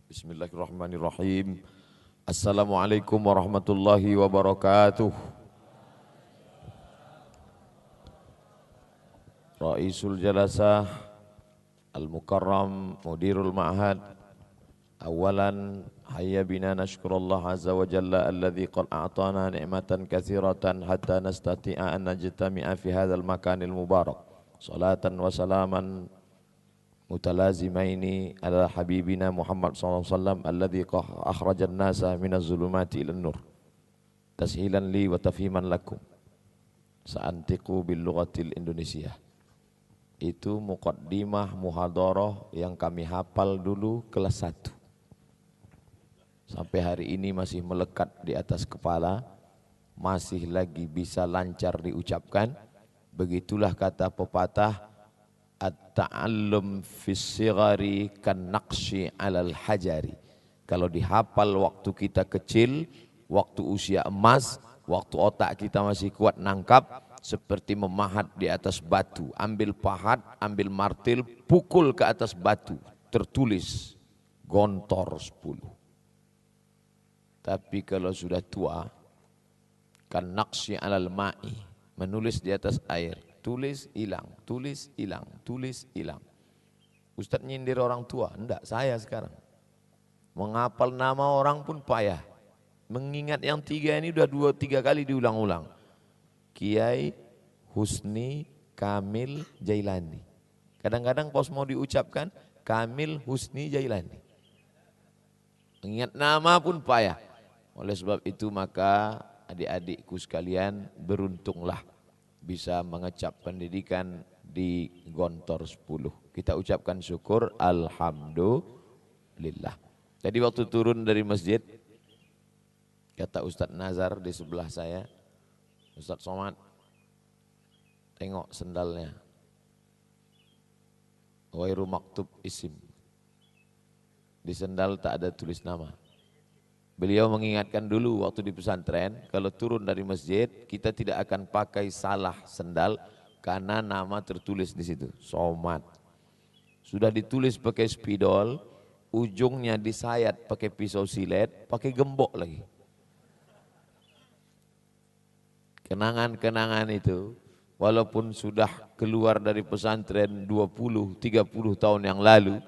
Bismillahirrahmanirrahim. Assalamualaikum warahmatullahi wabarakatuh. Raisul Jalasah Al-Mukarram Mudirul Ma'had. Awalan hayya bina nashkurullah azza wa jalla alladhi qad a'tana ni'matan katsiratan hatta nastati'a an najtami'a fi hadzal makanil mubarak. Salatan wa salaman mutalazimaini ala habibina Muhammad sallallahu alaihi wasallam alladzi akhrajan nasa minaz zulumati ilan nur tashilan li wa tafhiman lakum sa'antiqu bil lughatil Indonesia. Itu muqaddimah muhadharah yang kami hafal dulu kelas 1 sampai hari ini masih melekat di atas kepala, masih lagi bisa lancar diucapkan. Begitulah kata pepatah, at-ta'allum fis sighari kan naqshi 'alal hajari. Kalau dihafal waktu kita kecil, waktu usia emas, waktu otak kita masih kuat nangkap, seperti memahat di atas batu. Ambil pahat, ambil martil, pukul ke atas batu, tertulis Gontor 10. Tapi kalau sudah tua, kan naqshi 'alal ma'i, menulis di atas air. Tulis hilang, tulis hilang, tulis hilang. Ustadz nyindir orang tua, enggak, saya sekarang. Menghafal nama orang pun payah. Mengingat yang 3 ini udah 2-3 kali diulang-ulang. Kiai Husni Kamil Jailani. Kadang-kadang pas mau diucapkan, Kamil Husni Jailani. Mengingat nama pun payah. Oleh sebab itu maka adik-adikku sekalian, beruntunglah bisa mengecap pendidikan di Gontor 10. Kita ucapkan syukur, alhamdulillah. Jadi waktu turun dari masjid, kata Ustadz Nazar di sebelah saya, Ustadz Somad, tengok sendalnya. Wairu maktub isim. Di sendal tak ada tulis nama. Beliau mengingatkan dulu waktu di pesantren, kalau turun dari masjid, kita tidak akan pakai salah sendal karena nama tertulis di situ, Somad. Sudah ditulis pakai spidol, ujungnya disayat pakai pisau silet, pakai gembok lagi. Kenangan-kenangan itu, walaupun sudah keluar dari pesantren 20-30 tahun yang lalu,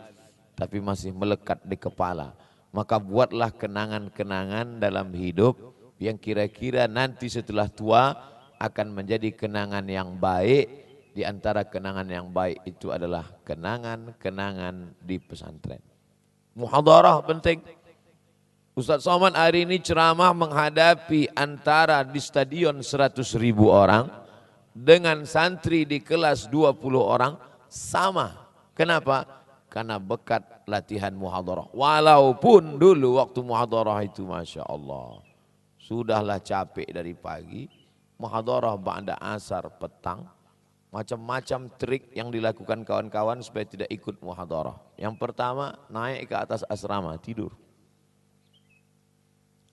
tapi masih melekat di kepala. Maka buatlah kenangan-kenangan dalam hidup yang kira-kira nanti setelah tua akan menjadi kenangan yang baik. Di antara kenangan yang baik itu adalah kenangan-kenangan di pesantren. Muhadharah penting. Ustadz Somad hari ini ceramah menghadapi antara di stadion 100.000 orang dengan santri di kelas 20 orang sama. Kenapa? Karena bekat latihan muhadharah. Walaupun dulu waktu muhadharah itu Masya Allah, sudahlah capek dari pagi, muhadharah ba'da asar petang, macam-macam trik yang dilakukan kawan-kawan supaya tidak ikut muhadharah. Yang pertama, naik ke atas asrama, tidur.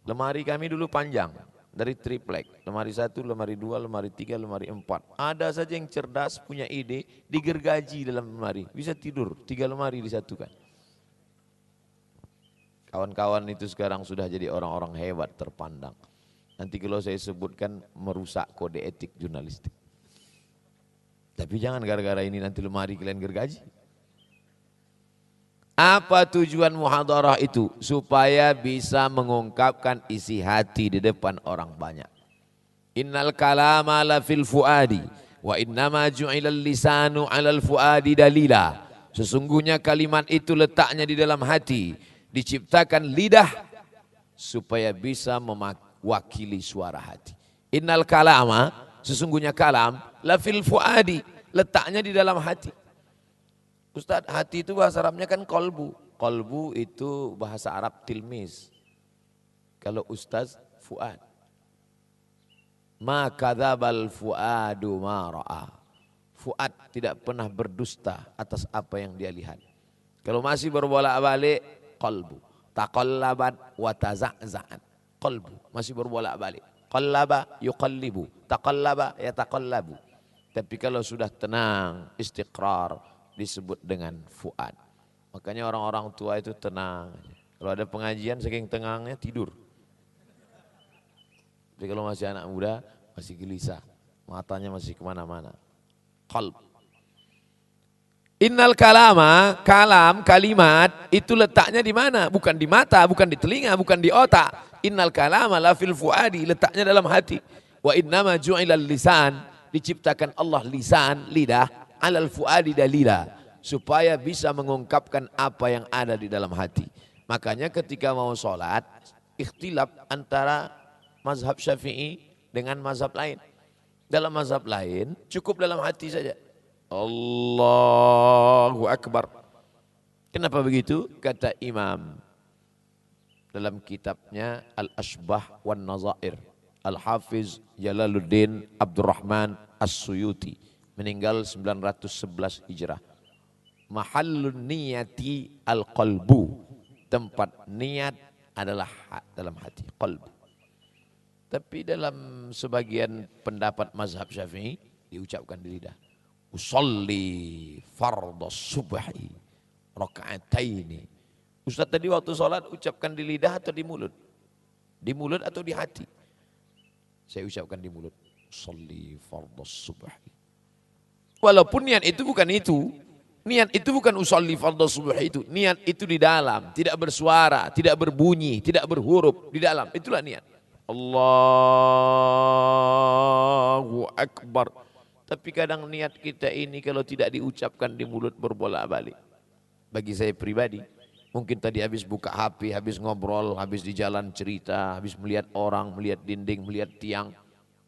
Lemari kami dulu panjang, dari triplek, lemari 1, lemari 2, lemari 3, lemari 4. Ada saja yang cerdas punya ide, digergaji dalam lemari, bisa tidur, 3 lemari disatukan. Kawan-kawan itu sekarang sudah jadi orang-orang hebat terpandang. Nanti kalau saya sebutkan merusak kode etik jurnalistik. Tapi jangan gara-gara ini nanti lemari kalian gergaji. Apa tujuan muhadharah itu? Supaya bisa mengungkapkan isi hati di depan orang banyak. Innal kalama la fil fuadi wa innama ju'ilal lisanu 'alal fuadi dalila. Sesungguhnya kalimat itu letaknya di dalam hati, diciptakan lidah supaya bisa mewakili suara hati. Innal kalama, sesungguhnya kalam, la fil fuadi, letaknya di dalam hati. Ustadz, hati itu bahasa Arabnya kan kolbu. Kolbu itu bahasa Arab tilmis. Kalau ustaz, fuad. Ma kadzabal fuadu ma ra'a. Fuad tidak pernah berdusta atas apa yang dia lihat. Kalau masih berbolak-balik, kolbu. Taqallabat wa taza'za'at. Kolbu, masih berbolak-balik. Qallaba yuqallibu, taqallaba yataqallabu. Tapi kalau sudah tenang, istiqrar, disebut dengan fuad. Makanya orang-orang tua itu tenang. Kalau ada pengajian saking tengangnya tidur. Jadi kalau masih anak muda masih gelisah, matanya masih kemana-mana. Qalb. Innal kalama, kalimat itu letaknya di mana? Bukan di mata, bukan di telinga, bukan di otak. Innal kalama la fil fuadi, letaknya dalam hati. Wa innama ju'ilal lisan, diciptakan Allah lisan, lidah, alal fuadi dalila, supaya bisa mengungkapkan apa yang ada di dalam hati. Makanya ketika mau sholat, ikhtilaf antara mazhab Syafi'i dengan mazhab lain. Dalam mazhab lain cukup dalam hati saja. Allahu Akbar. Kenapa begitu? Kata Imam dalam kitabnya Al-Ashbah wan Nazair, Al-Hafiz Jalaluddin Abdurrahman As-Suyuti, meninggal 911 Hijrah. Mahallun niyati al-qalbu, tempat niat adalah dalam hati, qalbu. Tapi dalam sebagian pendapat mazhab Syafi'i diucapkan di lidah. Usolli fardhas subhi raka'ataini. Ustaz tadi waktu sholat ucapkan di lidah atau di mulut? Di mulut atau di hati? Saya ucapkan di mulut. Usolli fardhas subhi. Walaupun niat itu bukan itu. Niat itu bukan usolli fardhas subhi itu. Niat itu di dalam, tidak bersuara, tidak berbunyi, tidak berhuruf, di dalam. Itulah niat. Allahu Akbar. Tapi kadang niat kita ini kalau tidak diucapkan di mulut berbolak-balik. Bagi saya pribadi, mungkin tadi habis buka HP, habis ngobrol, habis di jalan cerita, habis melihat orang, melihat dinding, melihat tiang,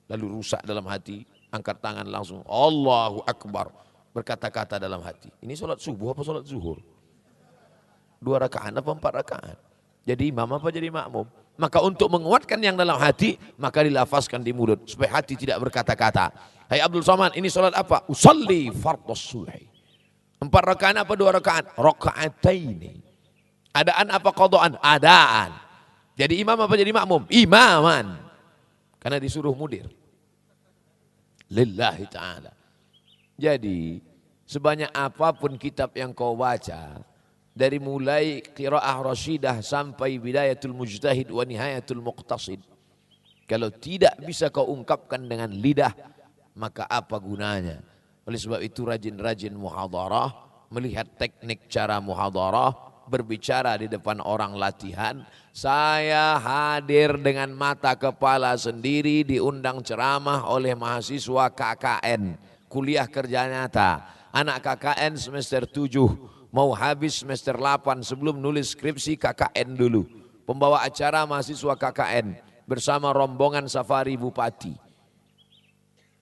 lalu rusak dalam hati, angkat tangan langsung, Allahu Akbar, berkata-kata dalam hati. Ini sholat subuh apa sholat zuhur? 2 rakaat apa 4 rakaat? Jadi imam apa jadi makmum? Maka untuk menguatkan yang dalam hati, maka dilafazkan di mulut supaya hati tidak berkata-kata. Hai Abdul Somad, ini sholat apa? Usalli fardhas subhi. 4 rakaat apa 2 rakaat? Raka'ataini. Adaan apa qadaan? Adaan. Jadi imam apa jadi makmum? Imaman. Karena disuruh mudir. Lillahi ta'ala. Jadi sebanyak apapun kitab yang kau baca, dari mulai qiraah rasyidah sampai bidayatul mujtahid wa nihayatul muqtasid, kalau tidak bisa kau ungkapkan dengan lidah, maka apa gunanya? Oleh sebab itu rajin-rajin muhadarah, melihat teknik cara muhadarah, berbicara di depan orang latihan. Saya hadir dengan mata kepala sendiri diundang ceramah oleh mahasiswa KKN, kuliah kerja nyata. Anak KKN semester 7. Mau habis semester 8, sebelum nulis skripsi KKN dulu. Pembawa acara mahasiswa KKN bersama rombongan safari bupati.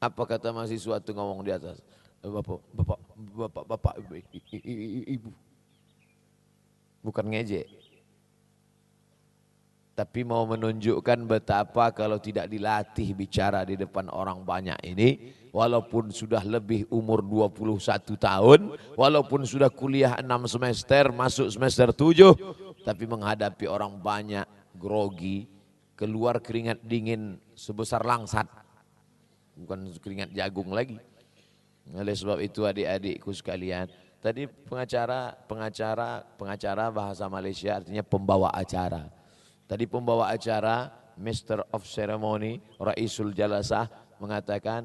Apa kata mahasiswa itu ngomong di atas? Bapak, ibu. Bukan ngejek. Tapi mau menunjukkan betapa kalau tidak dilatih bicara di depan orang banyak ini, walaupun sudah lebih umur 21 tahun, walaupun sudah kuliah 6 semester, masuk semester 7, tapi menghadapi orang banyak, grogi, keluar keringat dingin sebesar langsat, bukan keringat jagung lagi. Oleh sebab itu adik-adikku sekalian, tadi pengacara bahasa Malaysia artinya pembawa acara. Tadi pembawa acara, Master of Ceremony, Raisul Jalasah mengatakan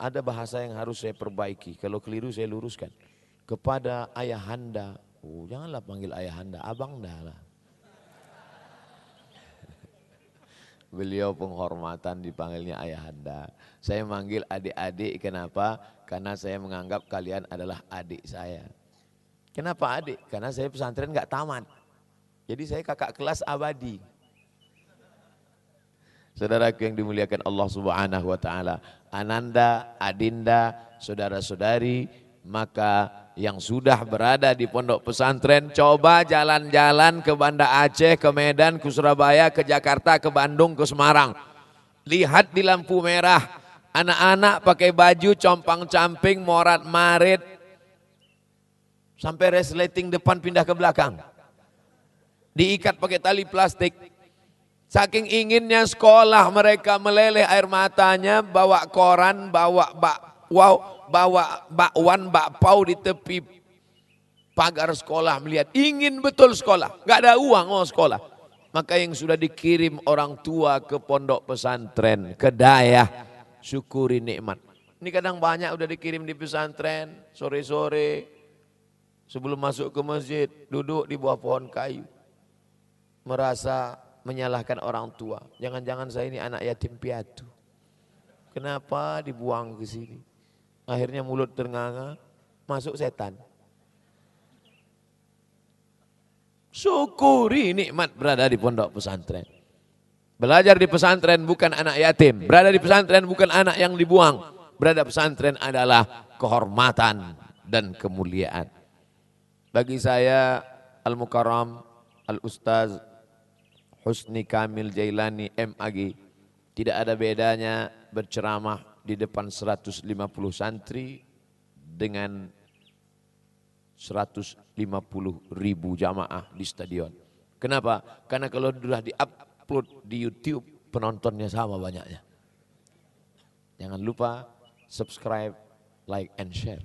ada bahasa yang harus saya perbaiki. Kalau keliru saya luruskan. Kepada ayahanda, janganlah panggil ayahanda, abang dah lah. Beliau penghormatan dipanggilnya ayahanda. Saya manggil adik-adik, kenapa? Karena saya menganggap kalian adalah adik saya. Kenapa adik? Karena saya pesantren gak tamat. Jadi saya kakak kelas abadi. Saudaraku yang dimuliakan Allah Subhanahu wa taala, ananda, adinda, saudara-saudari, maka yang sudah berada di pondok pesantren, coba jalan-jalan ke Banda Aceh, ke Medan, ke Surabaya, ke Jakarta, ke Bandung, ke Semarang. Lihat di lampu merah, anak-anak pakai baju compang-camping, morat-marit, sampai resleting depan pindah ke belakang. Diikat pakai tali plastik. Saking inginnya sekolah, mereka meleleh air matanya, bawa koran, bawa bakwan, bakpao di tepi pagar sekolah melihat, ingin betul sekolah, nggak ada uang mau sekolah. Maka yang sudah dikirim orang tua ke pondok pesantren, ke dayah, syukuri nikmat. Ini kadang banyak udah dikirim di pesantren, sore-sore sebelum masuk ke masjid, duduk di bawah pohon kayu. Merasa menyalahkan orang tua. Jangan-jangan saya ini anak yatim piatu. Kenapa dibuang ke sini? Akhirnya mulut ternganga, masuk setan. Syukuri nikmat berada di pondok pesantren. Belajar di pesantren bukan anak yatim. Berada di pesantren bukan anak yang dibuang. Berada di pesantren adalah kehormatan dan kemuliaan. Bagi saya Al-Mukarram, Al-Ustaz Husni Kamil Jailani MAG, tidak ada bedanya berceramah di depan 150 santri dengan 150.000 jamaah di stadion. Kenapa? Karena kalau sudah di-upload di YouTube, penontonnya sama banyaknya. Jangan lupa subscribe, like, and share.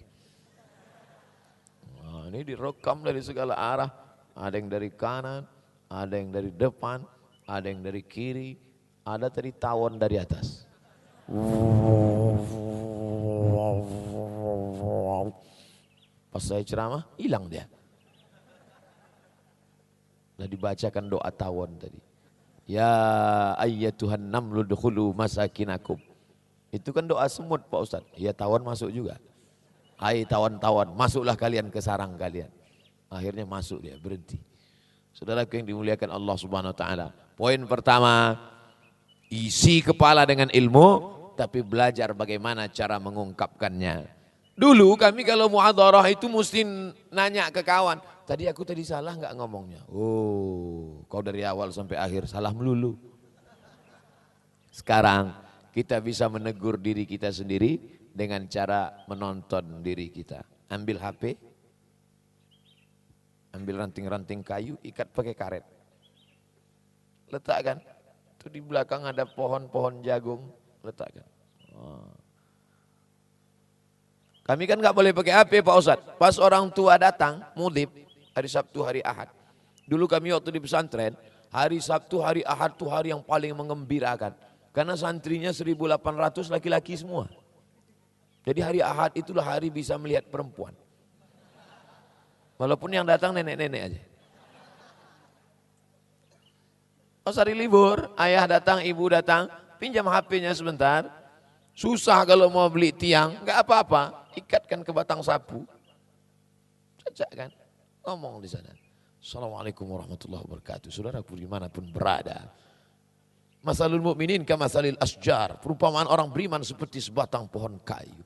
Nah, ini direkam dari segala arah. Ada yang dari kanan, ada yang dari depan, ada yang dari kiri, ada tadi tawon dari atas. Pas saya ceramah, hilang dia. Nah, dibacakan doa tawon tadi. Ya ayyatuhan namlu dukhulu masakinakum. Itu kan doa semut Pak Ustaz. Ya tawon masuk juga. Hai tawon-tawon, masuklah kalian ke sarang kalian. Akhirnya masuk dia, berhenti. Saudaraku yang dimuliakan Allah Subhanahu wa taala. Poin pertama, isi kepala dengan ilmu, tapi belajar bagaimana cara mengungkapkannya. Dulu kami kalau muhadharah itu mesti nanya ke kawan, tadi aku salah enggak ngomongnya? Oh, kau dari awal sampai akhir salah melulu. Sekarang kita bisa menegur diri kita sendiri dengan cara menonton diri kita. Ambil HP, ambil ranting-ranting kayu, ikat pakai karet. Letakkan, itu di belakang ada pohon-pohon jagung, letakkan. Kami kan nggak boleh pakai HP Pak Ustadz. Pas orang tua datang, mudib, hari Sabtu, hari Ahad. Dulu kami waktu di pesantren, hari Sabtu, hari Ahad itu hari yang paling mengembirakan. Karena santrinya 1.800 laki-laki semua. Jadi hari Ahad itulah hari bisa melihat perempuan. Walaupun yang datang nenek-nenek aja. Pas hari libur, ayah datang, ibu datang, pinjam HP-nya sebentar. Susah kalau mau beli tiang, nggak apa-apa. Ikatkan ke batang sapu, cacak kan, ngomong di sana. Assalamualaikum warahmatullahi wabarakatuh. Saudaraku dimanapun berada. Masalul mu'minin kamasalil asjar. Perumpamaan orang beriman seperti sebatang pohon kayu.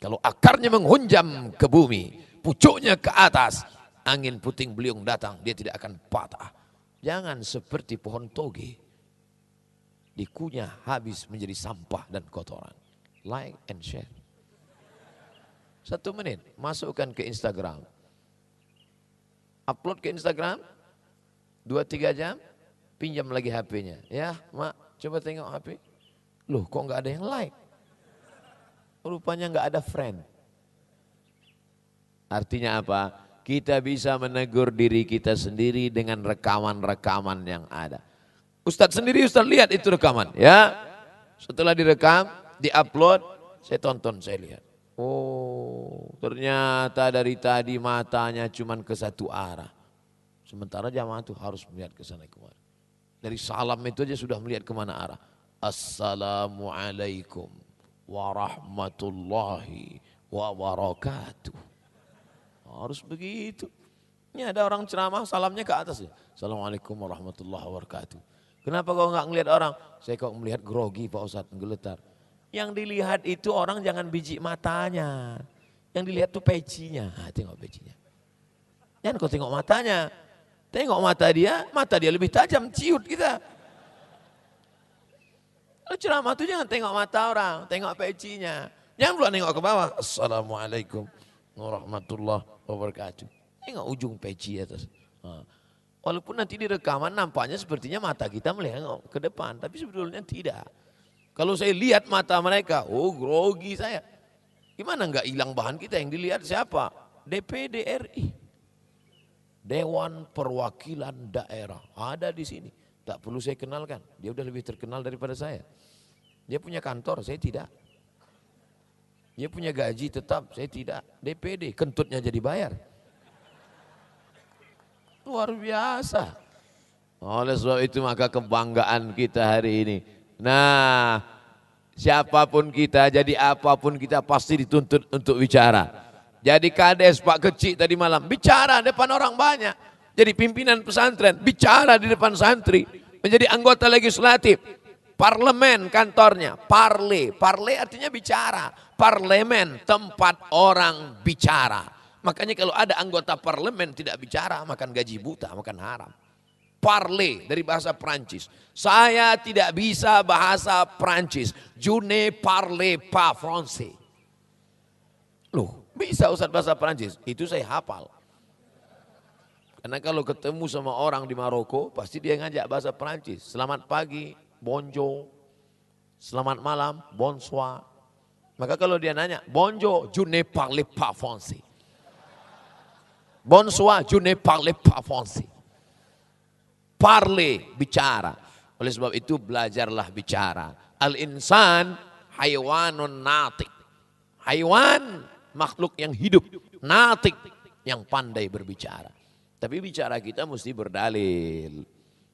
Kalau akarnya menghunjam ke bumi, pucuknya ke atas, angin puting beliung datang, dia tidak akan patah. Jangan seperti pohon toge. Dikunyah habis menjadi sampah dan kotoran. Like and share. 1 menit, masukkan ke Instagram. Upload ke Instagram, 2-3 jam, pinjam lagi HP-nya. Ya, Mak, coba tengok HP. Loh, kok nggak ada yang like? Rupanya nggak ada friend. Artinya apa? Kita bisa menegur diri kita sendiri dengan rekaman-rekaman yang ada. Ustadz sendiri, Ustadz lihat itu rekaman. Ya, setelah direkam, diupload, saya tonton, saya lihat. Oh, ternyata dari tadi matanya cuma ke satu arah. Sementara jamaah itu harus melihat ke sana kemari. Dari salam itu aja sudah melihat kemana arah. Assalamualaikum warahmatullahi wabarakatuh. Harus begitu. Ini ada orang ceramah salamnya ke atas ya. Assalamualaikum warahmatullahi wabarakatuh. Kenapa kau nggak ngelihat orang? Saya kok melihat grogi Pak Ustadz, menggeletar. Yang dilihat itu orang jangan biji matanya. Yang dilihat tuh pecinya. Tengok pecinya. Jangan kau tengok matanya. Tengok mata dia lebih tajam, ciut kita. Kalau ceramah tuh jangan tengok mata orang, tengok pecinya. Jangan pula nengok ke bawah. Assalamualaikum warahmatullahi wabarakatuh. Tengok ujung peci atas. Walaupun nanti di rekaman nampaknya sepertinya mata kita melihat ke depan. Tapi sebetulnya tidak. Kalau saya lihat mata mereka, oh grogi saya. Gimana enggak hilang bahan kita, yang dilihat siapa? DPD RI. Dewan Perwakilan Daerah. Ada di sini. Tak perlu saya kenalkan. Dia udah lebih terkenal daripada saya. Dia punya kantor, saya tidak. Dia punya gaji tetap, saya tidak. DPD, kentutnya jadi bayar. Luar biasa. Oleh sebab itu maka kebanggaan kita hari ini. Nah, siapapun kita, jadi apapun kita pasti dituntut untuk bicara. Jadi kades Pak Kecik tadi malam, bicara depan orang banyak. Jadi pimpinan pesantren, bicara di depan santri. Menjadi anggota legislatif, parlemen kantornya, parle artinya bicara. Parlemen tempat orang bicara. Makanya kalau ada anggota parlemen tidak bicara, makan gaji buta, makan haram. Parler dari bahasa Prancis. Saya tidak bisa bahasa Prancis. Je ne parle pas français. Loh, bisa Ustaz bahasa Prancis? Itu saya hafal. Karena kalau ketemu sama orang di Maroko, pasti dia ngajak bahasa Prancis. Selamat pagi, bonjour. Selamat malam, bonsoir. Maka kalau dia nanya, bonjour, je ne parle pas français. Bonsoir, je ne parle pas français. Parle, bicara. Oleh sebab itu belajarlah bicara. Al-insan haywanun natik. Haywan, makhluk yang hidup. Natik, yang pandai berbicara. Tapi bicara kita mesti berdalil.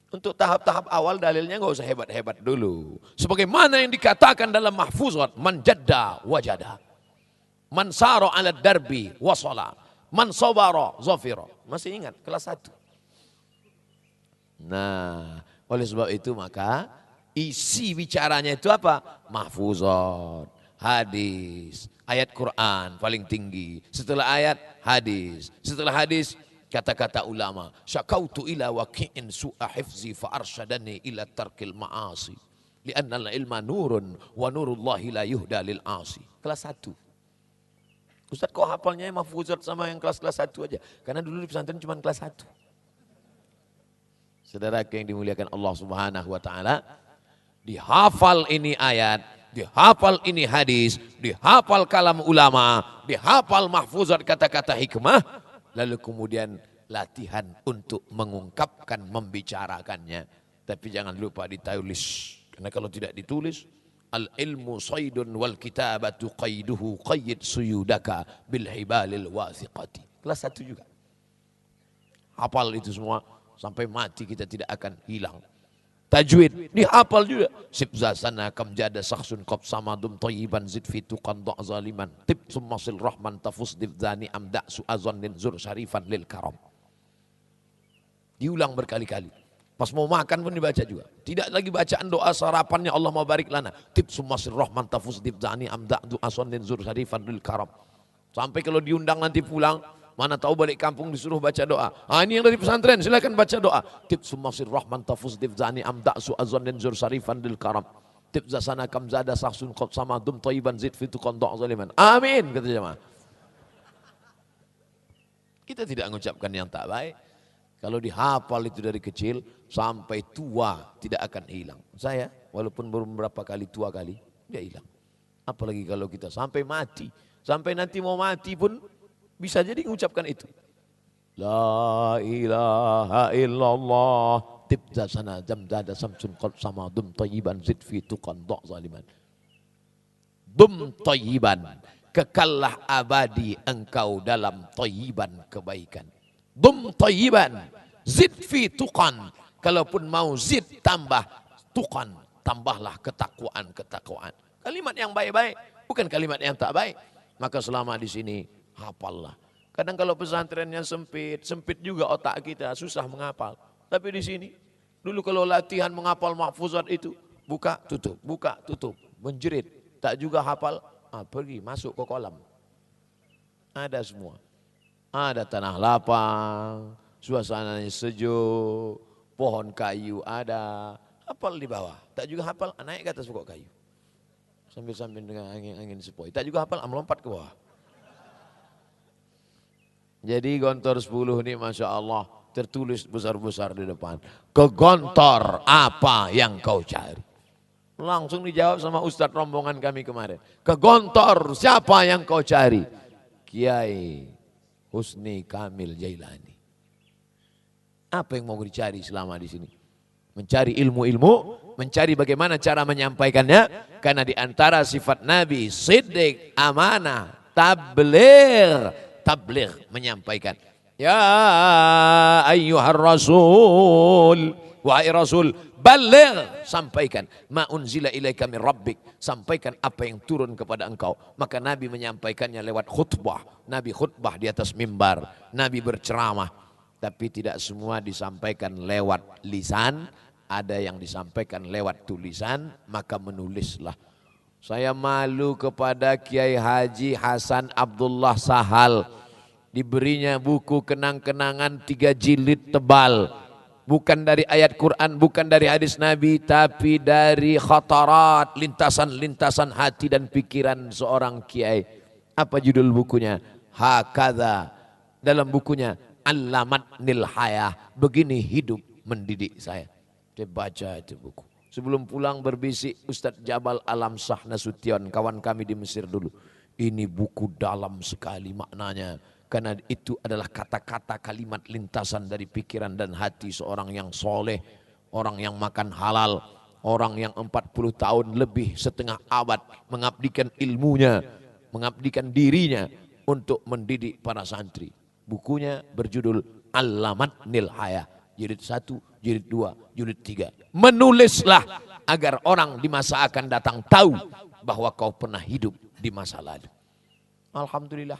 Untuk tahap-tahap awal dalilnya nggak usah hebat-hebat dulu. Sebagaimana yang dikatakan dalam mahfuzat. Man jadda wajada. Man saro ala darbi wasala. Man sobaro zafira. Masih ingat kelas 1. Nah, oleh sebab itu maka isi bicaranya itu apa? Mahfuzat, hadis, ayat Quran paling tinggi. Setelah ayat, hadis. Setelah hadis, kata-kata ulama. Syakautu ila waqi'in su'a hifzi fa'arsyadani ila tarkil ma'asi. Lianna al-ilma nurun wa nurullahi la yuhda lil asi. Kelas 1. Ustaz kok hafalnya mahfuzat sama yang kelas-kelas 1 aja? Karena dulu di pesantren cuma kelas 1. Saudara yang dimuliakan Allah Subhanahu wa taala, dihafal ini ayat, dihafal ini hadis, dihafal kalam ulama, dihafal mahfuzat kata-kata hikmah, lalu kemudian latihan untuk mengungkapkan, membicarakannya. Tapi jangan lupa ditulis. Karena kalau tidak ditulis, al-ilmu saydun wal kitabatu qayduhu qayyid suyudaka bil hibalil wathiqati. Kelas 1 juga. Hafal itu semua. Sampai mati kita tidak akan hilang. Tajwid dihafal juga. Sibza sana kam jada sakhsun qab samadum tayyiban zid fitu qanda zaliman tib summasil rahman tafus divzani amda su'azannin zur syarifan lil karam. Diulang berkali-kali. Pas mau makan pun dibaca juga. Tidak lagi bacaan doa sarapannya Allah mau barik lana. Tib summasil rahman tafus divzani amda su'azannin zur syarifan lil karam. Sampai kalau diundang nanti pulang, mana tahu balik kampung disuruh baca doa. Ini yang dari pesantren, silakan baca doa. Tib sumasir rahman tafuz divzani amda'su azan dan zur sarifan dil karam. Tib zasana kam zada sahsun qad samadum tayyiban zid fitu qanda' zaliman. Amin, kata jemaah. Kita tidak mengucapkan yang tak baik. Kalau dihafal itu dari kecil sampai tua tidak akan hilang. Saya walaupun baru beberapa kali tua kali, dia hilang. Apalagi kalau kita sampai mati. Sampai nanti mau mati pun bisa jadi mengucapkan itu. La ilaha illallah. Tibza sana jamdada samsun qad samadum tayyiban zid fi tuqanda zaliman. Dum tayyiban. Kekallah abadi engkau dalam tayyiban kebaikan. Dum tayyiban. Zid fi tuqan. Kalaupun mau zid tambah tuqan. Tambahlah ketakwaan. Kalimat yang baik-baik. Bukan kalimat yang tak baik. Maka selama di sini hafallah. Kadang kalau pesantrennya sempit juga otak kita, susah menghafal. Tapi di sini, dulu kalau latihan menghafal mahfuzat itu, buka, tutup, menjerit. Tak juga hafal, pergi masuk ke kolam. Ada semua. Ada tanah lapang, suasananya sejuk, pohon kayu ada. Hafal di bawah, tak juga hafal, naik ke atas pokok kayu. Sambil-sambil dengan angin-angin sepoi. Tak juga hafal, melompat ke bawah. Jadi Gontor 10 ini Masya Allah tertulis besar-besar di depan. Ke Gontor apa yang kau cari? Langsung dijawab sama Ustadz rombongan kami kemarin. Ke Gontor siapa yang kau cari? Kiai Husni Kamil Jailani. Apa yang mau dicari selama di sini? Mencari ilmu-ilmu, mencari bagaimana cara menyampaikannya. Karena di antara sifat Nabi, siddiq, amanah, tabligh, menyampaikan. Ya ayyuhar rasul, wahai rasul, baligh, sampaikan ma unzila ilaika min rabbik, sampaikan apa yang turun kepada engkau. Maka Nabi menyampaikannya lewat khutbah. Nabi khutbah di atas mimbar, Nabi berceramah. Tapi tidak semua disampaikan lewat lisan, ada yang disampaikan lewat tulisan, maka menulislah. Saya malu kepada Kiai Haji Hasan Abdullah Sahal, diberinya buku kenang-kenangan 3 jilid tebal. Bukan dari ayat Quran, bukan dari hadis Nabi, tapi dari khatarat, lintasan-lintasan hati dan pikiran seorang kiai. Apa judul bukunya? Hakadha. Dalam bukunya, Allamatnil Hayah. Begini hidup mendidik saya. Saya baca itu buku. Sebelum pulang berbisik Ustadz Jabal Alam Shah Nasution, kawan kami di Mesir dulu. Ini buku dalam sekali maknanya. Karena itu adalah kata-kata kalimat lintasan dari pikiran dan hati seorang yang soleh. Orang yang makan halal. Orang yang 40 tahun lebih, setengah abad mengabdikan ilmunya. Mengabdikan dirinya untuk mendidik para santri. Bukunya berjudul Allamatnil Hayah. Jilid 1, jilid 2, jilid 3. Menulislah agar orang di masa akan datang tahu bahwa kau pernah hidup di masa lalu. Alhamdulillah.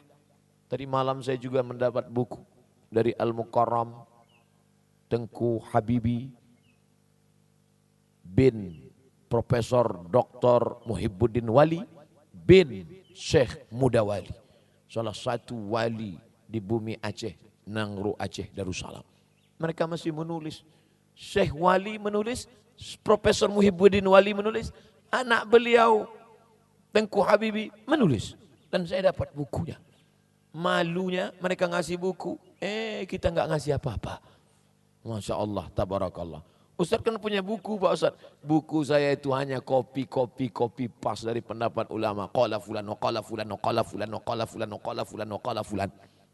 Tadi malam saya juga mendapat buku dari Al-Mukarram Tengku Habibi bin Profesor Dr. Muhibbuddin Wali bin Syekh Mudawali. Salah satu wali di bumi Aceh, Nangro Aceh Darussalam. Mereka masih menulis. Syekh Wali menulis, Profesor Muhibbuddin Wali menulis, anak beliau Tengku Habibi menulis. Dan saya dapat bukunya. Malunya mereka ngasih buku, kita nggak ngasih apa-apa. Masya Allah, tabarakallah. Ustadz kan punya buku Pak Ustadz. Buku saya itu hanya copy pas dari pendapat ulama. Qala fulan, wa qala fulan, wa qala fulan, wa qala fulan, wa qala fulan, wa qala fulan.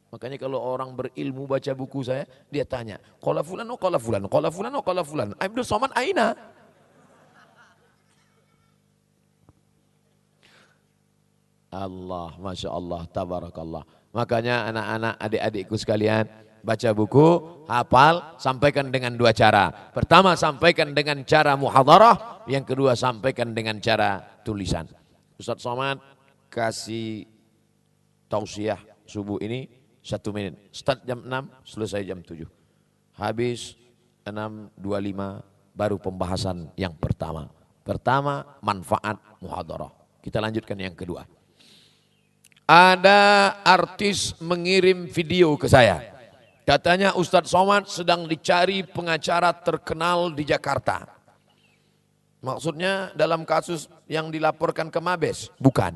Makanya kalau orang berilmu baca buku saya, dia tanya, qala fulan, wa qala fulan, qala fulan, wa qala fulan. Abdul Somad aina? Allah, Masya Allah, tabarakallah. Makanya anak-anak, adik-adikku sekalian, baca buku, hafal, sampaikan dengan 2 cara. Pertama, sampaikan dengan cara muhadharah. Yang kedua, sampaikan dengan cara tulisan. Ustadz Somad kasih tausiah subuh ini 1 menit. Start jam 6, selesai jam 7. Habis 6.25 baru pembahasan yang pertama. Pertama, manfaat muhadharah. Kita lanjutkan yang kedua. Ada artis mengirim video ke saya. Katanya Ustadz Somad sedang dicari pengacara terkenal di Jakarta. Maksudnya dalam kasus yang dilaporkan ke Mabes? Bukan.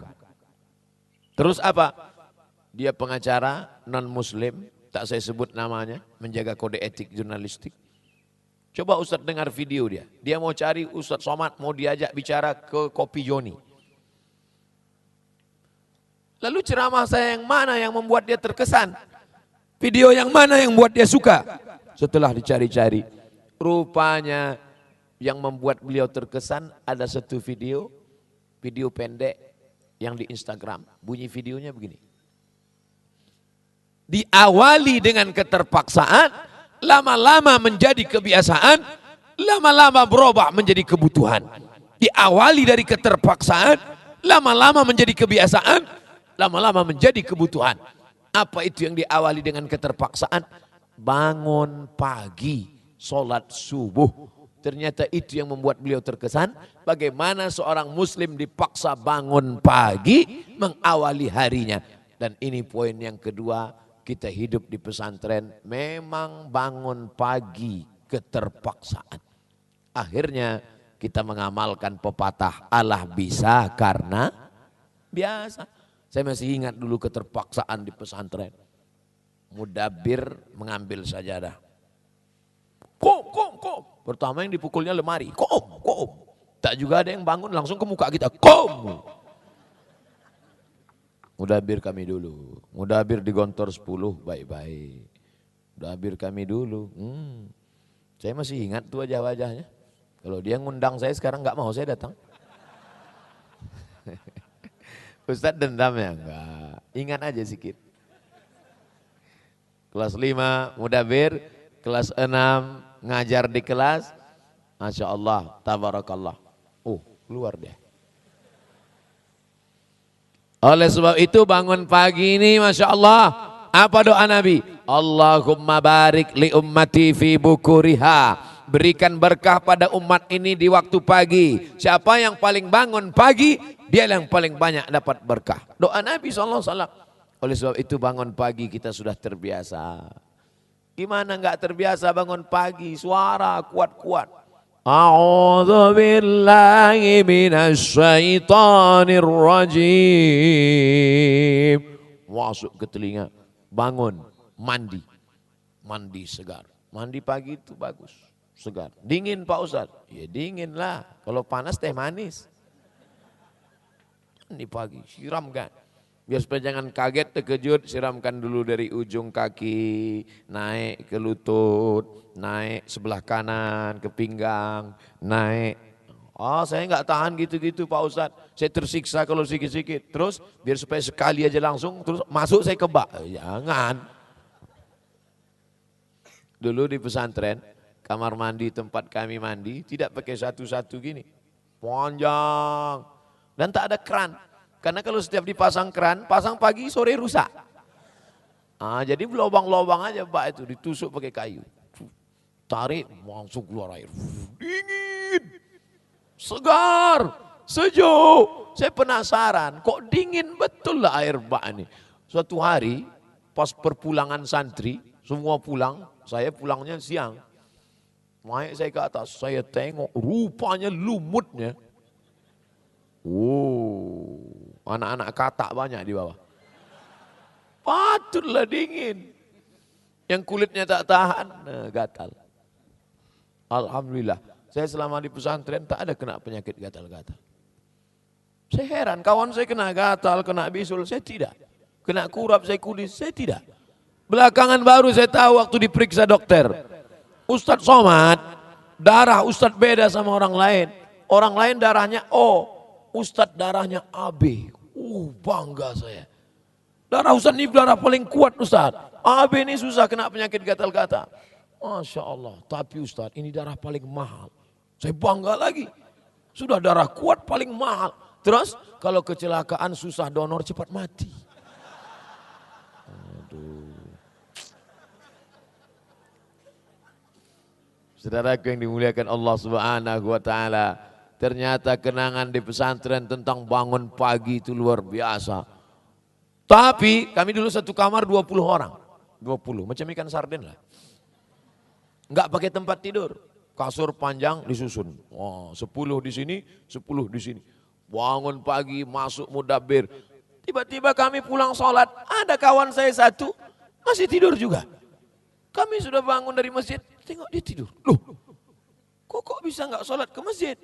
Terus apa? Dia pengacara non-muslim, tak saya sebut namanya, menjaga kode etik jurnalistik. Coba Ustadz dengar video dia. Dia mau cari Ustadz Somad, mau diajak bicara ke Kopi Joni. Lalu ceramah saya yang mana yang membuat dia terkesan? Video yang mana yang membuat dia suka? Setelah dicari-cari, rupanya yang membuat beliau terkesan ada satu video pendek yang di Instagram. Bunyi videonya begini. Diawali dengan keterpaksaan, lama-lama menjadi kebiasaan, lama-lama berubah menjadi kebutuhan. Diawali dari keterpaksaan, lama-lama menjadi kebiasaan, lama-lama menjadi kebutuhan. Apa itu yang diawali dengan keterpaksaan? Bangun pagi, sholat subuh. Ternyata itu yang membuat beliau terkesan. Bagaimana seorang muslim dipaksa bangun pagi, mengawali harinya. Dan ini poin yang kedua, kita hidup di pesantren memang bangun pagi keterpaksaan. Akhirnya kita mengamalkan pepatah Allah bisa karena biasa. Saya masih ingat dulu keterpaksaan di pesantren. Mudabir mengambil sajadah. Kom. Pertama yang dipukulnya lemari. Kom. Tak juga ada yang bangun langsung ke muka kita. Kom. Mudabir kami dulu. Mudabir digontor 10 baik-baik. Mudabir kami dulu. Saya masih ingat tuh wajah-wajahnya. Kalau dia ngundang saya sekarang nggak mau saya datang. Ustadz dendam ya? Enggak. Ingat aja sedikit. Kelas 5 mudabir, kelas 6 ngajar di kelas. Masya Allah, tabarakallah. Keluar dia. Oleh sebab itu bangun pagi ini Masya Allah. Apa doa Nabi? Allahumma barik li ummati fi bukuriha. Berikan berkah pada umat ini di waktu pagi. Siapa yang paling bangun pagi, dia yang paling banyak dapat berkah. Doa Nabi SAW. Oleh sebab itu bangun pagi kita sudah terbiasa. Gimana enggak terbiasa bangun pagi? Suara kuat-kuat. A'udzu billahi minasy syaithanir rajim. Masuk ke telinga. Bangun, mandi. Mandi segar. Mandi pagi itu bagus, segar. Dingin Pak Ustadz? Ya dingin lah. Kalau panas teh manis. Mandi pagi, siramkan. Biar supaya jangan kaget, terkejut, siramkan dulu dari ujung kaki, naik ke lutut, naik sebelah kanan ke pinggang, naik. Saya nggak tahan gitu-gitu Pak Ustadz. Saya tersiksa kalau sikit-sikit. Terus biar supaya sekali aja langsung, terus masuk saya ke bak. Jangan. Dulu di pesantren, kamar mandi tempat kami mandi tidak pakai satu-satu gini. Panjang. Dan tak ada keran. Karena kalau setiap dipasang keran, pasang pagi sore rusak. Jadi lubang-lubang aja bak itu ditusuk pakai kayu. Tarik langsung keluar air. Dingin. Segar. Sejuk. Saya penasaran kok dingin betul lah air bak ini. Suatu hari pas perpulangan santri, semua pulang, saya pulangnya siang. Naik saya ke atas, saya tengok rupanya lumutnya. Anak-anak katak banyak di bawah. Patutlah dingin. Yang kulitnya tak tahan, gatal. Alhamdulillah, saya selama di pesantren tak ada kena penyakit gatal-gatal. Saya heran, kawan saya kena gatal, kena bisul, saya tidak. Kena kurap, saya kudis, saya tidak. Belakangan baru saya tahu waktu diperiksa dokter. Ustadz Somad, darah Ustadz beda sama orang lain. Orang lain darahnya O. Ustadz darahnya AB. Bangga saya. Darah Ustadz ini darah paling kuat Ustadz. AB ini susah kena penyakit gatal-gatal. Masya Allah. Tapi Ustadz ini darah paling mahal. Saya bangga lagi. Sudah darah kuat paling mahal. Terus kalau kecelakaan susah donor cepat mati. Saudaraku yang dimuliakan Allah Subhanahu wa taala. Ternyata kenangan di pesantren tentang bangun pagi itu luar biasa. Tapi kami dulu satu kamar 20 orang. 20, macam ikan sarden lah. Enggak pakai tempat tidur. Kasur panjang disusun. 10 di sini, 10 di sini. Bangun pagi, masuk mudabir. Tiba-tiba kami pulang sholat, ada kawan saya satu masih tidur juga. Kami sudah bangun dari masjid, tengok dia tidur. Loh, kok bisa enggak sholat ke masjid?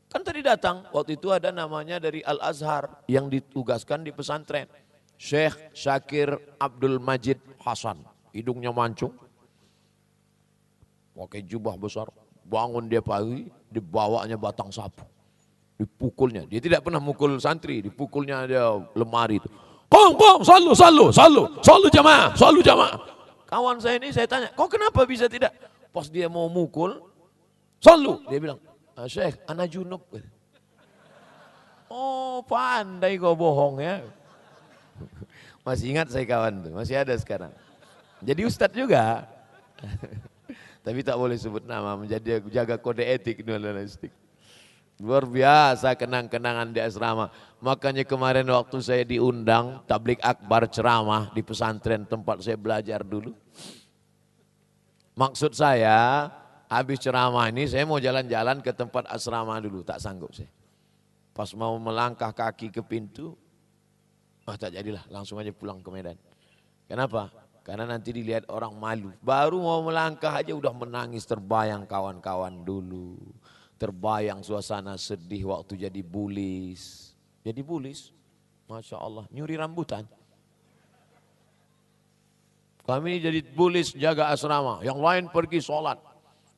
Kan tadi datang, waktu itu ada namanya dari Al-Azhar yang ditugaskan di pesantren. Syekh Syakir Abdul Majid Hasan, hidungnya mancung, pakai jubah besar, bangun dia pagi, dibawanya batang sapu, dipukulnya. Dia tidak pernah mukul santri, dipukulnya dia lemari itu. Pong, salu jamaah. Kawan saya ini saya tanya, kok kenapa bisa tidak? Pas dia mau mukul, salu, dia bilang, Syekh, ana junub. Pandai kau bohong ya. Masih ingat saya kawan tuh, masih ada sekarang. Jadi ustadz juga. Tapi tak boleh sebut nama, menjadi jaga kode etik jurnalistik. Luar biasa kenang-kenangan di asrama. Makanya kemarin waktu saya diundang tablik akbar ceramah di pesantren tempat saya belajar dulu. Maksud saya, habis ceramah ini saya mau jalan-jalan ke tempat asrama dulu, tak sanggup saya. Pas mau melangkah kaki ke pintu, tak jadilah, langsung aja pulang ke Medan. Kenapa? Karena nanti dilihat orang malu. Baru mau melangkah aja udah menangis, terbayang kawan-kawan dulu. Terbayang suasana sedih waktu jadi bulis. Jadi bulis, Masya Allah, nyuri rambutan. Kami jadi bulis jaga asrama, yang lain pergi sholat.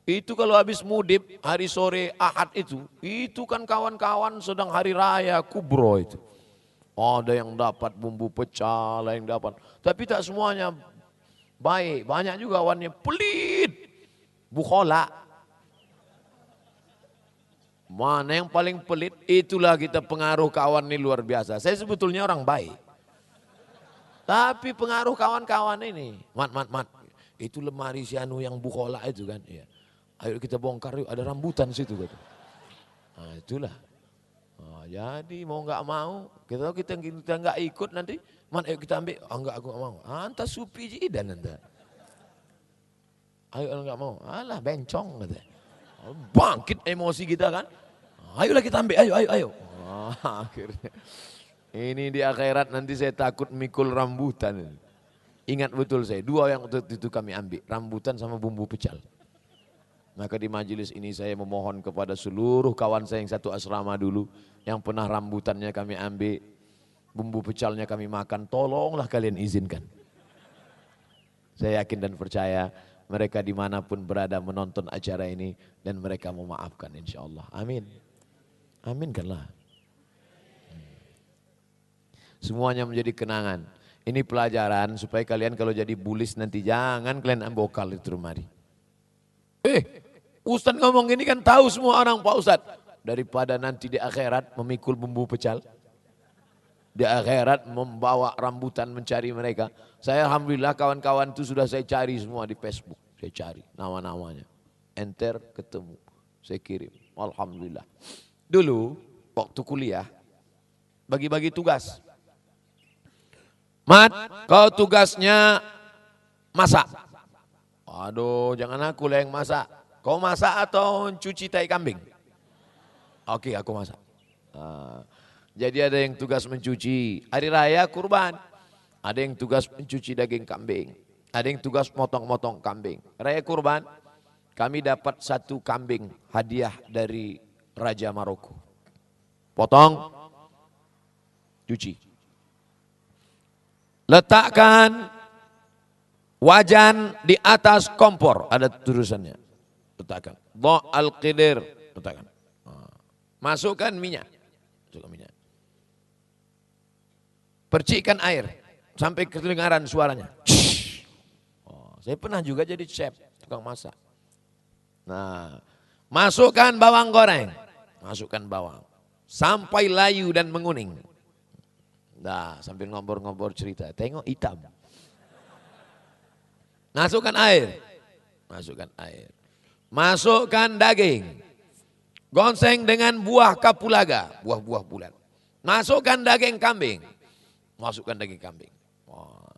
Itu kalau habis mudib hari sore Ahad itu kan kawan-kawan sedang hari raya kubro itu. Ada yang dapat bumbu pecel, ada yang dapat. Tapi tak semuanya baik, banyak juga kawannya pelit. Bukhola. Mana yang paling pelit, itulah kita pengaruh kawan ini luar biasa. Saya sebetulnya orang baik. Tapi pengaruh kawan-kawan ini, mat, itu lemari si anu yang bukhola itu kan, ya. Ayo kita bongkar yuk, ada rambutan situ gitu. Nah itulah. Nah, jadi mau nggak mau, kita nggak ikut nanti, ayo kita ambil, enggak aku nggak mau. Anta supi jidan anta. Ayo nggak mau, alah bencong kata. Bangkit emosi kita kan. Ayolah kita ambil, ayo. Akhirnya. Ini di akhirat nanti saya takut mikul rambutan. Ingat betul saya, dua yang itu kami ambil, rambutan sama bumbu pecel. Maka di majelis ini saya memohon kepada seluruh kawan saya yang satu asrama dulu, yang pernah rambutannya kami ambil, bumbu pecelnya kami makan, tolonglah kalian izinkan. Saya yakin dan percaya mereka dimanapun berada menonton acara ini dan mereka memaafkan insya Allah. Amin. Aminkanlah. Semuanya menjadi kenangan. Ini pelajaran supaya kalian kalau jadi bulis nanti jangan kalian ambokal itu rumari. Ustadz ngomong ini kan tahu semua orang Pak Ustadz. Daripada nanti di akhirat memikul bumbu pecal. Di akhirat membawa rambutan mencari mereka. Saya alhamdulillah kawan-kawan itu sudah saya cari semua di Facebook. Saya cari nama-namanya. Enter ketemu. Saya kirim. Alhamdulillah. Dulu waktu kuliah bagi-bagi tugas. Mat, kau tugasnya masak. Aduh, jangan aku lah yang masak. Kau masak atau cuci tai kambing? Oke, aku masak. Jadi ada yang tugas mencuci hari raya kurban. Ada yang tugas mencuci daging kambing. Ada yang tugas motong-motong kambing. Raya kurban, kami dapat 1 kambing hadiah dari Raja Maroko. Potong, cuci. Letakkan wajan di atas kompor, ada tulisannya. Letakkan. Dha al-qidir, letakkan. Masukkan minyak. Percikkan air sampai kedengaran suaranya. Saya pernah juga jadi chef, tukang masak. Nah, masukkan bawang goreng. Masukkan bawang. Sampai layu dan menguning. Nah, sambil ngobrol-ngobrol cerita, tengok hitam. Masukkan air. Masukkan air. Masukkan daging. Gonceng dengan buah kapulaga, buah-buah bulat. Masukkan daging kambing. Masukkan daging kambing.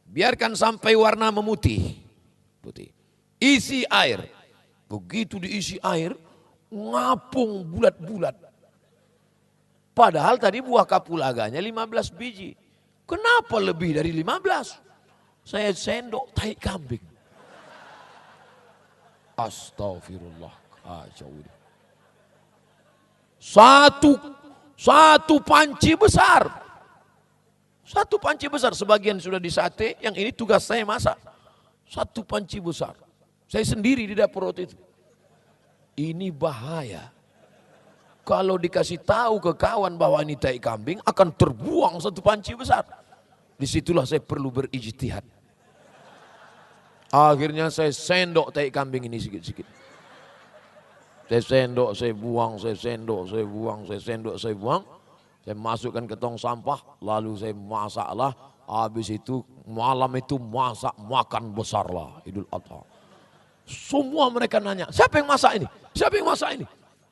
Biarkan sampai warna memutih. Putih. Isi air. Begitu diisi air, ngapung bulat-bulat. Padahal tadi buah kapulaganya 15 biji. Kenapa lebih dari 15? Saya sendok tai kambing. Astagfirullah. Satu panci besar. Satu panci besar. Sebagian sudah disate, yang ini tugas saya masak. Satu panci besar. Saya sendiri di dapur waktu itu. Ini bahaya. Kalau dikasih tahu ke kawan bahwa ini tai kambing, akan terbuang 1 panci besar. Disitulah saya perlu berijtihad. Akhirnya saya sendok tai kambing ini sikit-sikit. Saya sendok, saya buang, saya sendok, saya buang, saya sendok, saya buang. Saya masukkan ke tong sampah, lalu saya masaklah. Habis itu malam itu masak makan besarlah Idul Adha. Semua mereka nanya, siapa yang masak ini? Siapa yang masak ini?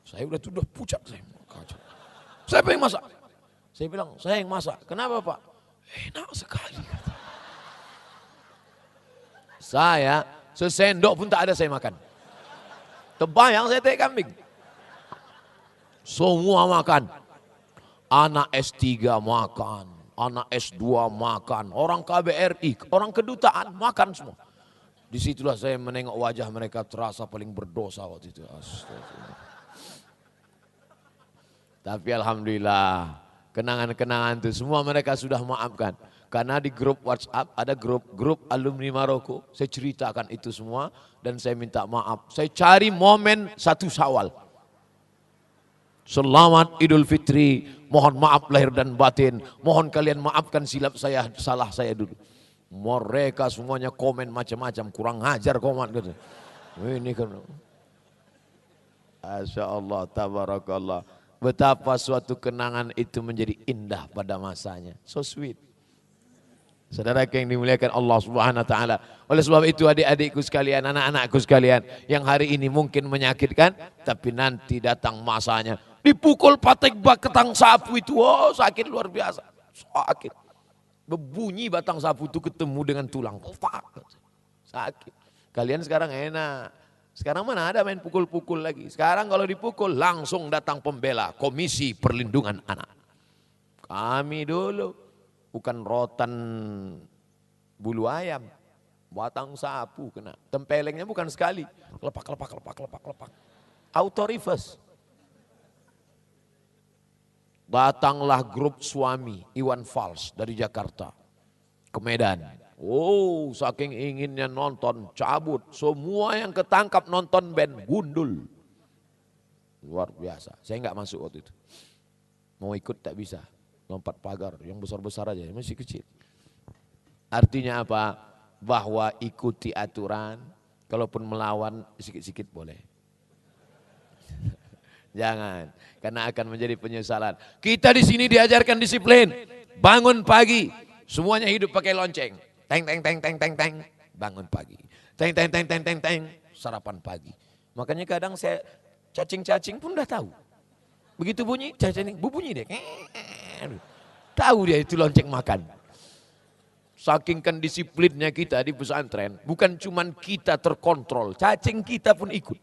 Saya sudah pucat saya. Siapa yang masak? Saya bilang, saya yang masak. Kenapa Pak? Enak sekali. Saya sesendok pun tak ada saya makan. Terbayang saya tai kambing. Semua makan. Anak S3 makan. Anak S2 makan. Orang KBRI, orang kedutaan makan semua. Disitulah saya menengok wajah mereka terasa paling berdosa waktu itu. Astagfirullah. Tapi alhamdulillah kenangan-kenangan itu semua mereka sudah maafkan. Karena di grup WhatsApp ada grup alumni Maroko. Saya ceritakan itu semua dan saya minta maaf. Saya cari momen 1 Syawal. Selamat Idul Fitri, mohon maaf lahir dan batin. Mohon kalian maafkan silap saya, salah saya dulu. Mereka semuanya komen macam-macam, kurang ajar komen gitu. Ini kan, Masya Allah, tabarakallah. Betapa suatu kenangan itu menjadi indah pada masanya. So sweet. Saudara yang dimuliakan Allah Subhanahu wa taala. Oleh sebab itu adik-adikku sekalian, anak-anakku sekalian, yang hari ini mungkin menyakitkan, tapi nanti datang masanya. Dipukul patek bak ketang sapu itu, oh sakit luar biasa. Sakit. Berbunyi batang sapu itu ketemu dengan tulang. Sakit. Kalian sekarang enak. Sekarang mana ada main pukul-pukul lagi. Sekarang kalau dipukul langsung datang pembela, Komisi Perlindungan Anak. Kami dulu bukan rotan bulu ayam, batang sapu kena. Tempelengnya bukan sekali, kelepak. Auto reverse. Datanglah grup suami Iwan Fals dari Jakarta ke Medan. Oh, saking inginnya nonton, cabut. Semua yang ketangkap nonton band gundul. Luar biasa. Saya nggak masuk waktu itu. Mau ikut tak bisa. Lompat pagar, yang besar-besar aja, masih kecil. Artinya apa? Bahwa ikuti aturan, kalaupun melawan sikit-sikit boleh. Jangan, karena akan menjadi penyesalan. Kita di sini diajarkan disiplin. Bangun pagi, semuanya hidup pakai lonceng. Teng, bangun pagi. Teng, sarapan pagi. Makanya kadang saya cacing-cacing pun udah tahu. Begitu bunyi, cacing bunyi deh. Tahu dia itu lonceng makan. Saking kan disiplinnya kita di pesantren, bukan cuman kita terkontrol, cacing kita pun ikut.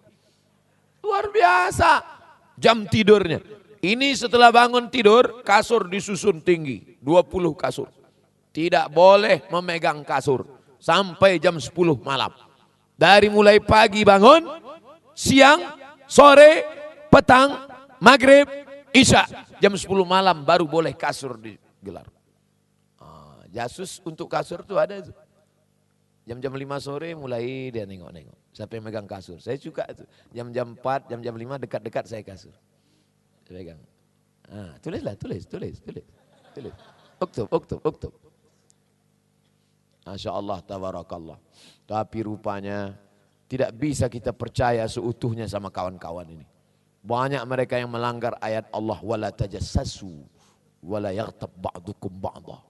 Luar biasa. Jam tidurnya. Ini setelah bangun tidur, kasur disusun tinggi, 20 kasur. Tidak boleh memegang kasur sampai jam 10 malam. Dari mulai pagi bangun, siang, sore, petang, maghrib, isya. Jam 10 malam baru boleh kasur digelar. Jasus untuk kasur tuh ada. Jam-jam 5 sore mulai dia nengok-nengok. Siapa yang megang kasur? Saya suka itu. Jam-jam 4, jam-jam 5 dekat-dekat saya kasur. Saya pegang. Tulislah, tulis. Uktub. Masya Allah, tabarakallah. Tapi rupanya tidak bisa kita percaya seutuhnya sama kawan-kawan ini. Banyak mereka yang melanggar ayat Allah. Wala tajassasu, wala yaghtab ba'dukum ba'dah.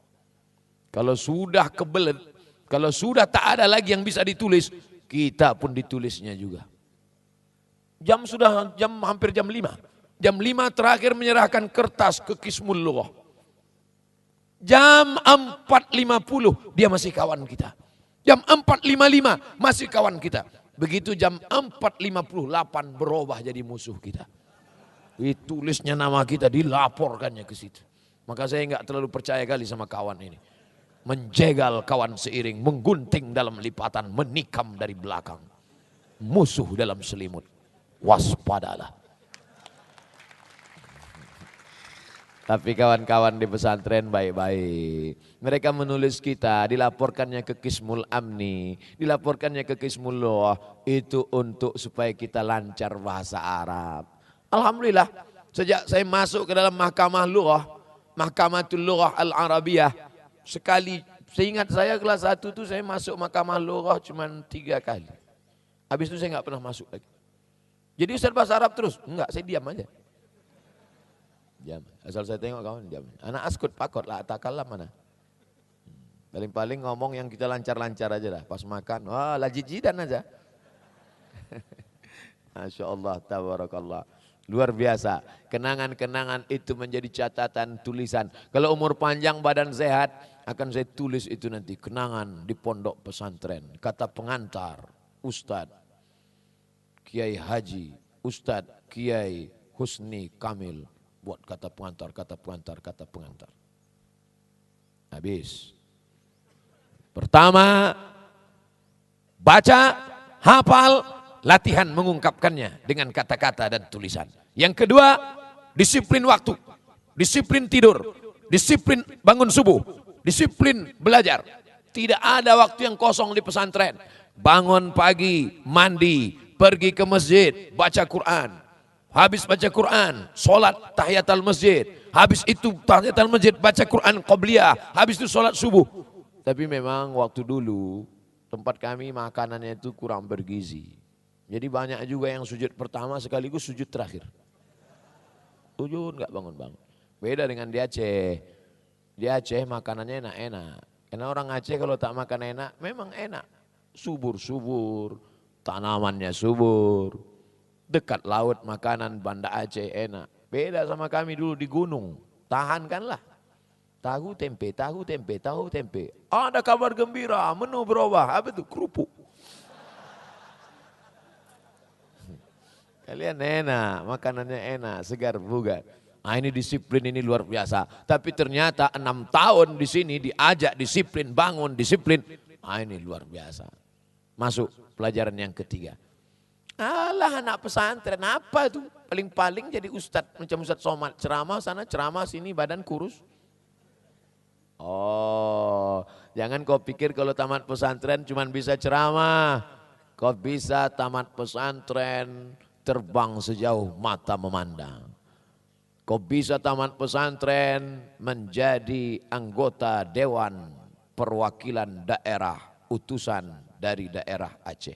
Kalau sudah kebelet, kalau sudah tak ada lagi yang bisa ditulis, kita pun ditulisnya juga. Hampir jam 5. Jam 5 terakhir menyerahkan kertas ke Qismul Lughah. Jam 4.50 dia masih kawan kita. Jam 4.55 masih kawan kita. Begitu jam 4.58 berubah jadi musuh kita. Ditulisnya nama kita, dilaporkannya ke situ. Maka saya enggak terlalu percaya kali sama kawan ini. Menjegal kawan seiring, menggunting dalam lipatan, menikam dari belakang. Musuh dalam selimut. Waspadalah. Tapi kawan-kawan di pesantren baik-baik. Mereka menulis kita, dilaporkannya ke Qismul Amni, dilaporkannya ke Qismul Lughah. Itu untuk supaya kita lancar bahasa Arab. Alhamdulillah, sejak saya masuk ke dalam Mahkamah Lughah, Mahkamatul Lughah Al-Arabiyah, sekali, seingat saya kelas 1 itu saya masuk Mahkamah Lughah cuma 3 kali. Habis itu saya nggak pernah masuk lagi. Jadi Ustaz bahasa Arab terus? Enggak, saya diam aja. Diam. Asal saya tengok kawan diam. Anak askut pakot lah, takallah mana. Paling-paling ngomong yang kita lancar-lancar aja lah. Pas makan, wah lajijidan aja. Masya Allah, tabarakallah. Luar biasa. Kenangan-kenangan itu menjadi catatan tulisan. Kalau umur panjang badan sehat, akan saya tulis itu nanti. Kenangan di pondok pesantren. Kata pengantar, Ustadz Kiai Haji, Ustadz Kiai Husni Kamil. Buat kata pengantar. Habis. Pertama, baca, hafal, latihan mengungkapkannya dengan kata-kata dan tulisan. Yang kedua, disiplin waktu, disiplin tidur, disiplin bangun subuh. Disiplin belajar. Tidak ada waktu yang kosong di pesantren. Bangun pagi, mandi, pergi ke masjid, baca Quran. Habis baca Quran, sholat tahiyatul masjid. Habis itu tahiyatul masjid, baca Quran qabliyah. Habis itu sholat subuh. Tapi memang waktu dulu tempat kami makanannya itu kurang bergizi. Jadi banyak juga yang sujud pertama sekaligus sujud terakhir. Sujud nggak bangun-bangun. Beda dengan di Aceh. Di Aceh makanannya enak-enak. Karena orang Aceh kalau tak makan enak, memang enak. Subur-subur, tanamannya subur. Dekat laut makanan Banda Aceh enak. Beda sama kami dulu di gunung. Tahankanlah. Tahu tempe, tahu tempe, tahu tempe. Ada kabar gembira, menu berubah. Apa itu? Kerupuk. Kalian enak, makanannya enak, segar bugar. Nah ini disiplin ini luar biasa. Tapi ternyata 6 tahun di sini diajak disiplin, bangun disiplin. Nah ini luar biasa. Masuk pelajaran yang ketiga. Alah anak pesantren apa itu? Paling-paling jadi ustadz, macam Ustadz Somad. Ceramah sana, ceramah sini, badan kurus. Oh, jangan kau pikir kalau tamat pesantren cuma bisa ceramah. Kau bisa tamat pesantren terbang sejauh mata memandang. Kau bisa tamat pesantren menjadi anggota Dewan Perwakilan Daerah Utusan dari daerah Aceh.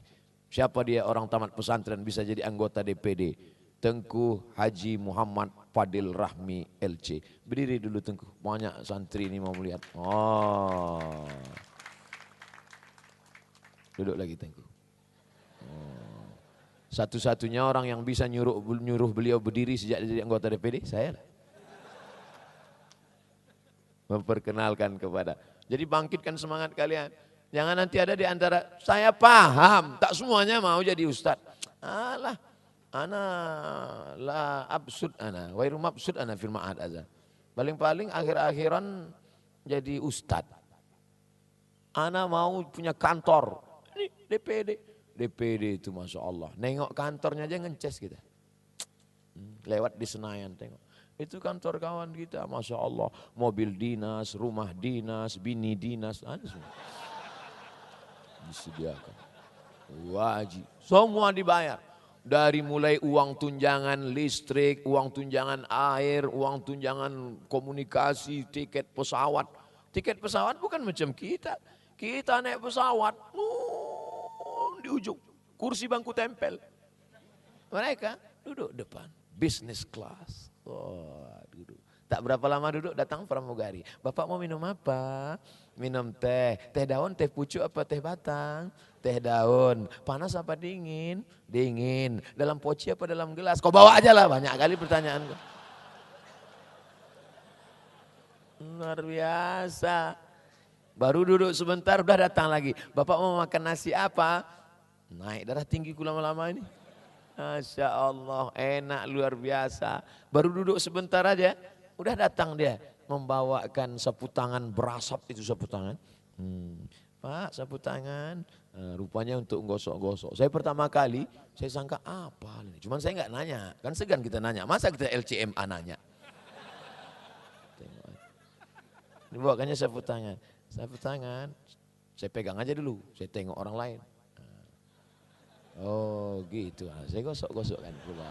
Siapa dia orang tamat pesantren bisa jadi anggota DPD? Tengku Haji Muhammad Fadil Rahmi LC. Berdiri dulu Tengku, banyak santri ini mau melihat. Oh. Duduk lagi Tengku. Oh. Satu-satunya orang yang bisa nyuruh beliau berdiri sejak jadi anggota DPD, saya lah. Memperkenalkan kepada. Jadi bangkitkan semangat kalian. Jangan nanti ada di antara, saya paham, tak semuanya mau jadi ustadz. Alah, ana la absud ana, wairu mabsud ana fil ma'ad azan. Paling-paling akhir-akhiran jadi ustadz. Ana mau punya kantor, ini DPD. DPD itu Masya Allah, nengok kantornya aja ngences kita. Lewat di Senayan tengok. Itu kantor kawan kita, Masya Allah. Mobil dinas, rumah dinas, bini dinas, ada semua. Disediakan. Wajib, semua dibayar. Dari mulai uang tunjangan listrik, uang tunjangan air, uang tunjangan komunikasi, tiket pesawat. Tiket pesawat bukan macam kita. Kita naik pesawat, di ujung, kursi bangku tempel. Mereka duduk depan, business class. Oh, duduk. Tak berapa lama duduk datang pramugari. Bapak mau minum apa? Minum teh. Teh daun, teh pucuk apa teh batang? Teh daun. Panas apa dingin? Dingin. Dalam poci apa dalam gelas? Kau bawa aja lah, banyak kali pertanyaan. Luar biasa. Baru duduk sebentar udah datang lagi. Bapak mau makan nasi apa? Naik darah tinggi ku lama-lama ini. Masya Allah, enak luar biasa. Baru duduk sebentar aja, udah datang dia. Membawakan sapu tangan berasap itu sapu tangan. Pak sapu tangan, rupanya untuk gosok-gosok. Saya pertama kali, saya sangka apa ini. Cuman saya nggak nanya, kan segan kita nanya. Masa kita LCMA nanya. Dibawakannya sapu tangan. Sapu tangan, saya pegang aja dulu, saya tengok orang lain. Oh gitu, saya gosok-gosok kan pula.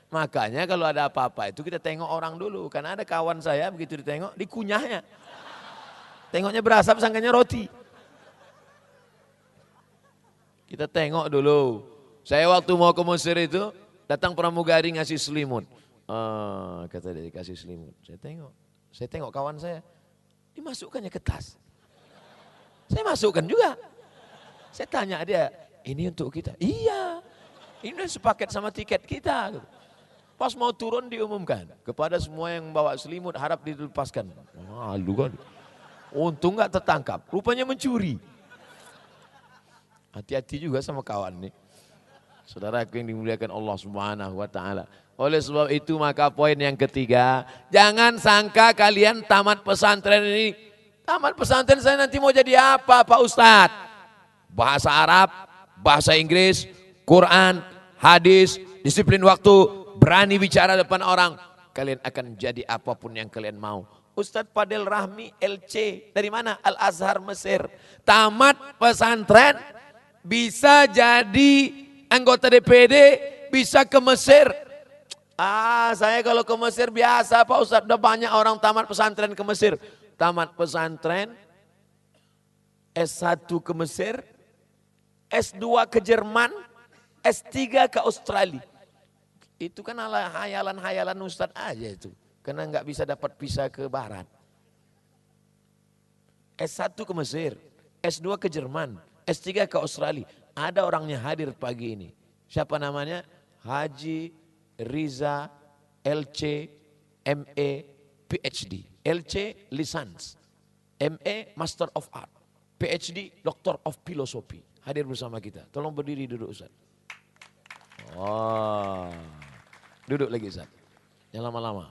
Makanya kalau ada apa-apa itu kita tengok orang dulu. Karena ada kawan saya begitu ditengok, dikunyahnya. Tengoknya berasap sangkanya roti. Kita tengok dulu. Saya waktu mau ke Mesir itu, datang pramugari ngasih selimut. Kata dia dikasih selimut. Saya tengok kawan saya, dimasukkannya ke tas. Saya masukkan juga. Saya tanya dia, ini untuk kita? Iya, ini sepaket sama tiket kita. Pas mau turun diumumkan, kepada semua yang bawa selimut harap dilepaskan. Malu kan. Untung gak tertangkap, rupanya mencuri. Hati-hati juga sama kawan nih. Saudaraku yang dimuliakan Allah Subhanahu wa ta'ala. Oleh sebab itu maka poin yang ketiga, jangan sangka kalian tamat pesantren ini, tamat pesantren saya nanti mau jadi apa Pak Ustadz? Bahasa Arab, bahasa Inggris, Quran, hadis, disiplin waktu, berani bicara depan orang. Kalian akan jadi apapun yang kalian mau. Ustadz Fadel Rahmi LC. Dari mana? Al-Azhar Mesir. Tamat pesantren, bisa jadi anggota DPD, bisa ke Mesir. Saya kalau ke Mesir biasa Pak Ustadz. Udah banyak orang tamat pesantren ke Mesir. Tamat pesantren, S1 ke Mesir, S2 ke Jerman, S3 ke Australia. Itu kan hayalan-hayalan Ustadz aja itu. Karena nggak bisa dapat visa ke barat. S1 ke Mesir, S2 ke Jerman, S3 ke Australia. Ada orangnya hadir pagi ini. Siapa namanya? Haji Riza LC MA PhD. LC Lisans, MA Master of Art, PhD Doctor of Philosophy. Hadir bersama kita. Tolong berdiri duduk Ustaz. Oh, duduk lagi Ustaz. Jangan lama-lama.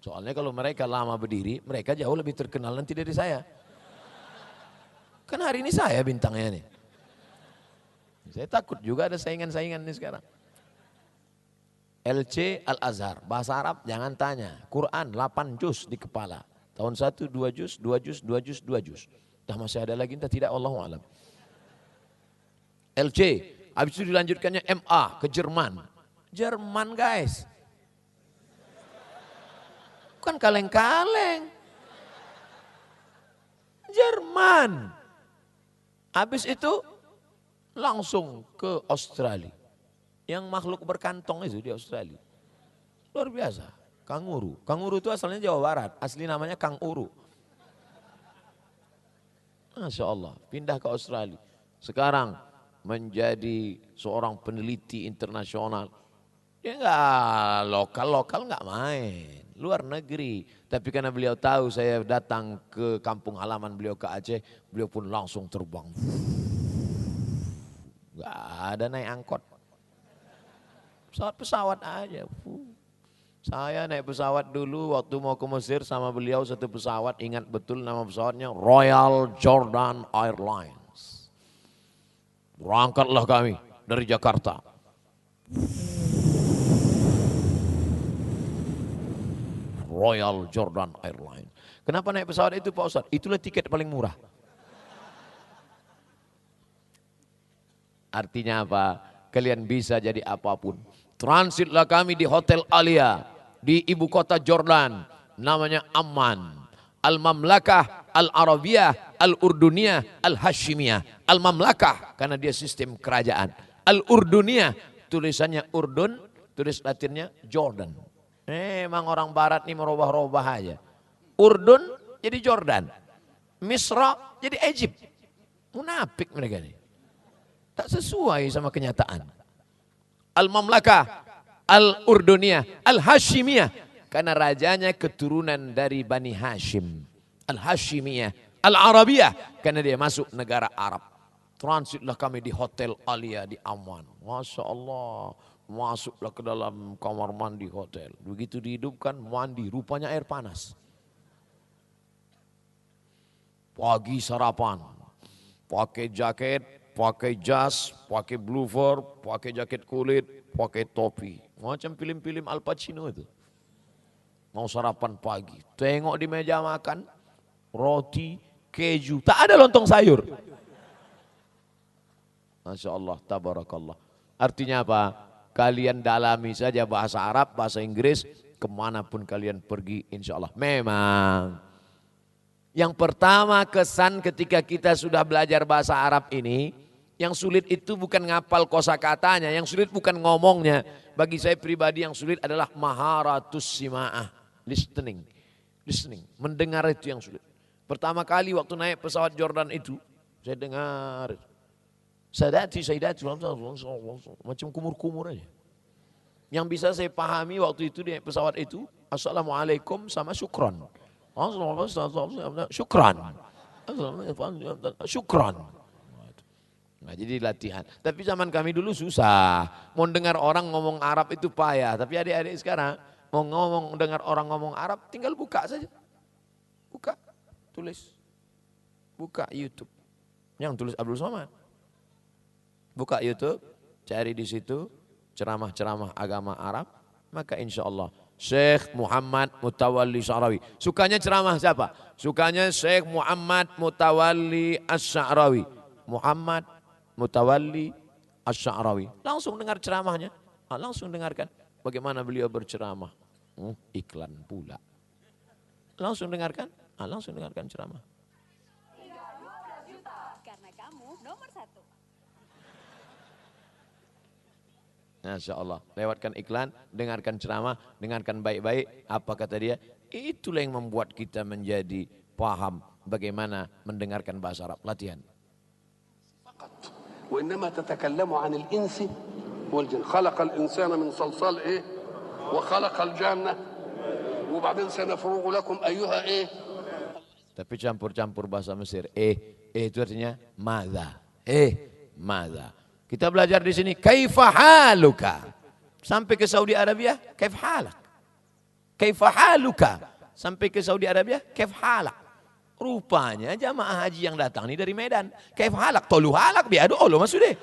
Soalnya kalau mereka lama berdiri, mereka jauh lebih terkenal nanti dari saya. Kan hari ini saya bintangnya nih. Saya takut juga ada saingan-saingan nih sekarang. LC Al-Azhar, bahasa Arab jangan tanya. Quran 8 juz di kepala. Tahun 1, 2 juz, 2 juz, 2 juz, 2 juz. Dah masih ada lagi, entah tidak, Allahu'alam. LC, habis itu dilanjutkannya MA ke Jerman. Jerman guys. Bukan kaleng-kaleng. Jerman. Habis itu langsung ke Australia. Yang makhluk berkantong itu di Australia. Luar biasa. Kanguru. Kanguru itu asalnya Jawa Barat. Asli namanya Kang Uru. Masya Allah. Pindah ke Australia. Sekarang menjadi seorang peneliti internasional. Dia enggak lokal enggak main. Luar negeri. Tapi karena beliau tahu saya datang ke kampung halaman beliau ke Aceh. Beliau pun langsung terbang. Enggak ada naik angkot. Pesawat aja. Saya naik pesawat dulu waktu mau ke Mesir sama beliau satu pesawat. Ingat betul nama pesawatnya Royal Jordan Airlines. Berangkatlah kami dari Jakarta. Royal Jordan Airlines. Kenapa naik pesawat itu Pak Ustadz? Itulah tiket paling murah. Artinya apa? Kalian bisa jadi apapun. Transitlah kami di Hotel Alia di ibu kota Jordan, namanya Amman. Al-Mamlakah Al-Arabiyah Al-Urduniyah Al-Hashimiyah. Al-Mamlakah karena dia sistem kerajaan. Al-Urduniyah tulisannya Urdun, tulis Latinnya Jordan. Memang orang barat ini merubah-rubah aja. Urdun jadi Jordan. Misra jadi Egypt. Munafik mereka ini. Tak sesuai sama kenyataan. Al-Mamlakah Al-Urduniyah Al-Hashimiyah karena rajanya keturunan dari Bani Hashim. Al-Hashimiyah Al-Arabiyah karena dia masuk negara Arab. Transitlah kami di Hotel Alia di Amman. Masya Allah. Masuklah ke dalam kamar mandi hotel. Begitu dihidupkan mandi rupanya air panas. Pagi sarapan. Pakai jaket, pakai jas, pakai bloofer, pakai jaket kulit, pakai topi. Macam film-film Al Pacino itu. Mau sarapan pagi. Tengok di meja makan, roti, keju. Tak ada lontong sayur. Masya Allah, tabarakallah. Artinya apa? Kalian dalami saja bahasa Arab, bahasa Inggris, kemanapun kalian pergi insya Allah. Memang. Yang pertama kesan ketika kita sudah belajar bahasa Arab ini, yang sulit itu bukan ngapal kosakatanya, yang sulit bukan ngomongnya. Bagi saya pribadi yang sulit adalah maharatus sima'ah, listening. Mendengar itu yang sulit. Pertama kali waktu naik pesawat Jordan itu, saya dengar Saidati, macam kumur-kumur aja. Yang bisa saya pahami waktu itu di pesawat itu, Assalamualaikum sama syukran. Syukran. Nah, jadi latihan. Tapi zaman kami dulu susah. Mau dengar orang ngomong Arab itu payah. Tapi adik-adik sekarang mau dengar orang ngomong Arab, tinggal buka saja. Buka, tulis. Buka YouTube. Yang tulis Abdul Somad. Buka YouTube, cari di situ ceramah-ceramah agama Arab, maka insya Allah Syekh Muhammad Mutawalli Sya'rawi. Sukanya ceramah siapa? Sukanya Syekh Muhammad Mutawalli Asy-Sya'rawi. Muhammad Mutawalli Asy-Sya'rawi. Langsung dengar ceramahnya. Langsung dengarkan bagaimana beliau berceramah. Iklan pula. Langsung dengarkan. Langsung dengarkan ceramah. Karena kamu nomor 1. Masya Allah, lewatkan iklan, dengarkan ceramah, dengarkan baik-baik, apa kata dia, itulah yang membuat kita menjadi paham bagaimana mendengarkan bahasa Arab. Latihan. وإنما تتكلم عن الإنس والجن خلق الإنسان من صلصال إيه وخلق الجنة وبعدين سنفرغ لكم أيها إيه. Tapi campur-campur bahasa Mesir. Itu artinya madza. Madza. Kita belajar di sini kaifa haluka. Sampai ke Saudi Arabia, kaif halak. Kaifa haluka. Sampai ke Saudi Arabia, kaif halak. Rupanya jamaah haji yang datang ini dari Medan. Kaif halak, tolu halak biadu Allah maksudnya.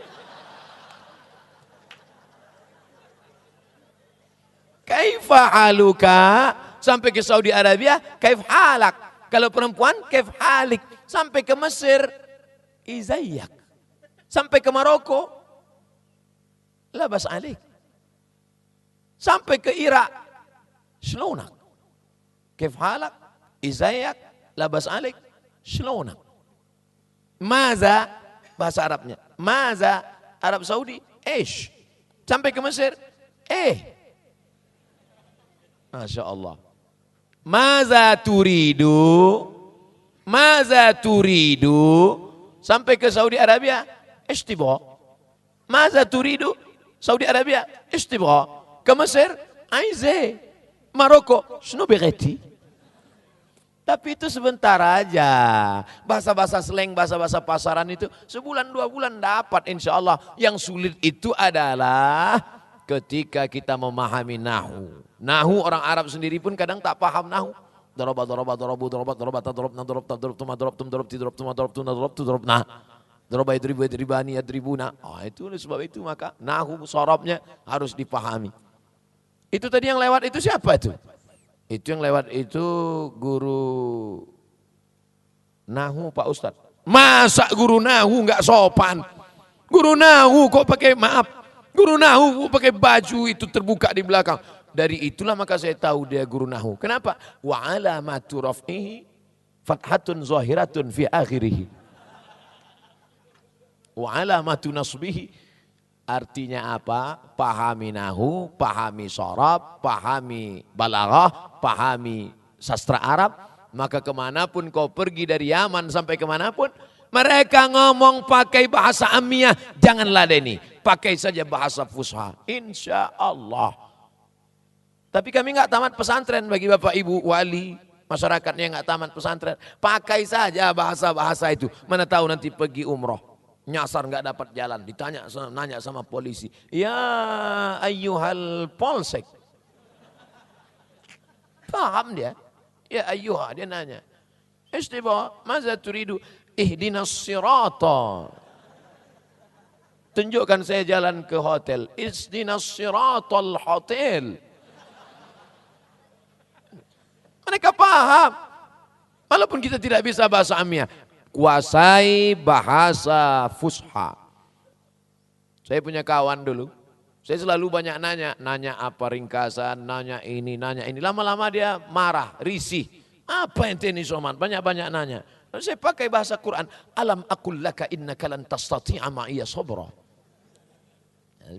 Kaifa haluka. Sampai ke Saudi Arabia, kaif halak. Kalau perempuan, kaif halik. Sampai ke Mesir, izayyak. Sampai ke Maroko, labas alik. Sampai ke Irak, shlonak. Kaif halak, izayyak, labas alik, shlonak. Maza, bahasa Arabnya. Maza, Arab Saudi, ish. Sampai ke Mesir, Masya Allah. Maza turidu, maza turidu. Sampai ke Saudi Arabia, istibgha. Maza turidu, Saudi Arabia, istibgha. Ke Mesir, aize. Maroko, shnu bighati. Tapi itu sebentar aja. Bahasa-bahasa slang, bahasa-bahasa pasaran itu sebulan 2 bulan dapat insya Allah. Yang sulit itu adalah ketika kita memahami nahu. Nahu orang Arab sendiri pun kadang tak paham nahu. Doroba, doroba, dorobu, dorobat, dorobat, dorob, nadorob, tadorob, tumadorob, tumdorob, tidorob, tumadorob, tunadorob, tudorob, nah. Doroba idribu, idribani, idribuna. Itu sebab itu maka nahu sorobnya harus dipahami. Itu tadi yang lewat itu siapa itu? Itu yang lewat itu guru nahu Pak Ustadz. Masa guru nahu nggak sopan? Guru nahu kok pakai maaf? Guru nahu kok pakai baju itu terbuka di belakang? Dari itulah maka saya tahu dia guru nahu. Kenapa? Wa alamatu raf'ihi fathatun zahiratun fi akhirih. Wa alamatu nasbihi artinya apa? Pahami nahu, pahami sorab, pahami balaghah, pahami sastra Arab. Maka kemanapun kau pergi dari Yaman sampai kemanapun, mereka ngomong pakai bahasa Amiyah, jangan ladeni. Pakai saja bahasa fusha. Insya Allah. Tapi kami nggak tamat pesantren bagi bapak ibu wali masyarakatnya yang nggak tamat pesantren. Pakai saja bahasa-bahasa itu. Mana tahu nanti pergi umroh. Nyasar nggak dapat jalan. Ditanya, nanya sama polisi. Ya ayyuhal polsek. Paham dia. Ya ayyuha dia nanya. Istiba, maza turidu ihdinas sirata. Tunjukkan saya jalan ke hotel. Ihdinas siratal hotel. Mereka paham. Walaupun kita tidak bisa bahasa Amiyah. Kuasai bahasa fusha. Saya punya kawan dulu. Saya selalu banyak nanya. Nanya apa ringkasan, nanya ini, nanya ini. Lama-lama dia marah, risih. Apa yang ini soman? Banyak-banyak nanya. Lalu saya pakai bahasa Quran. Alam aqul laka innaka lan tastati'a ma'iya sabra.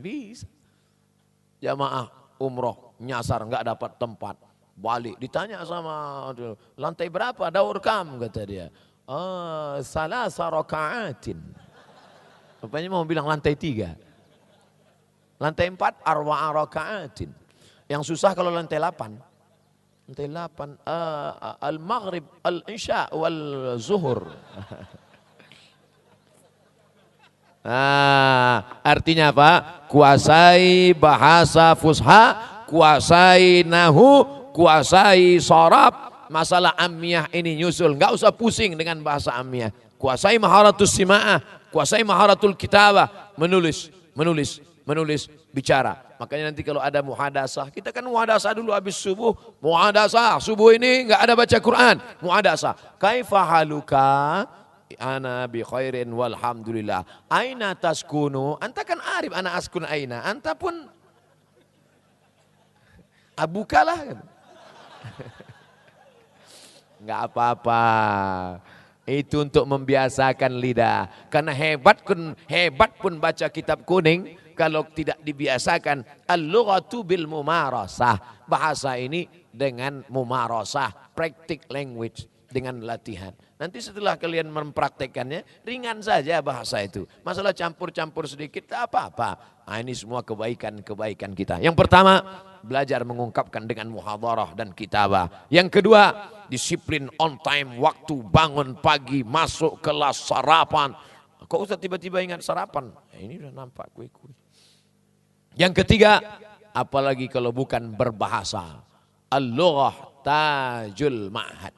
Bisa. Jamaah umroh nyasar nggak dapat tempat. Balik ditanya sama lantai berapa daur kam kata dia. Salasa raka'atin. Rupanya mau bilang lantai 3. Lantai 4 arwa'a raka'atin. Yang susah kalau lantai 8. Lantai 8 al-maghrib, al-isya wal zuhur. Artinya apa? Kuasai bahasa fusha, kuasai nahu, kuasai sorab. Masalah amiyah ini nyusul, nggak usah pusing dengan bahasa amiyah. Kuasai maharatus sima'ah, kuasai maharatul kitabah, menulis, bicara. Makanya nanti kalau ada muhadasah, kita kan muhadasah dulu habis subuh. Muhadasah, subuh ini enggak ada baca Quran. Muhadasah. Kaifa haluka? Ana bi khairin walhamdulillah. Aina taskunu? Anta kan arif ana askun aina. Anta pun abukalah. Enggak apa-apa. Itu untuk membiasakan lidah. Karena hebat pun baca kitab kuning kalau tidak dibiasakan. Al-lughatu bil mumarasah. Bahasa ini dengan mumarasah, praktik language, dengan latihan. Nanti setelah kalian mempraktekannya, ringan saja bahasa itu. Masalah campur-campur sedikit, tak apa-apa. Nah, ini semua kebaikan-kebaikan kita. Yang pertama, belajar mengungkapkan dengan muhadharah dan kitabah. Yang kedua, disiplin on time, waktu, bangun pagi, masuk kelas, sarapan. Kok Ustaz tiba-tiba ingat sarapan? Ini udah nampak kue-kue. Yang ketiga, apalagi kalau bukan berbahasa. Al-lughah tajul ma'had.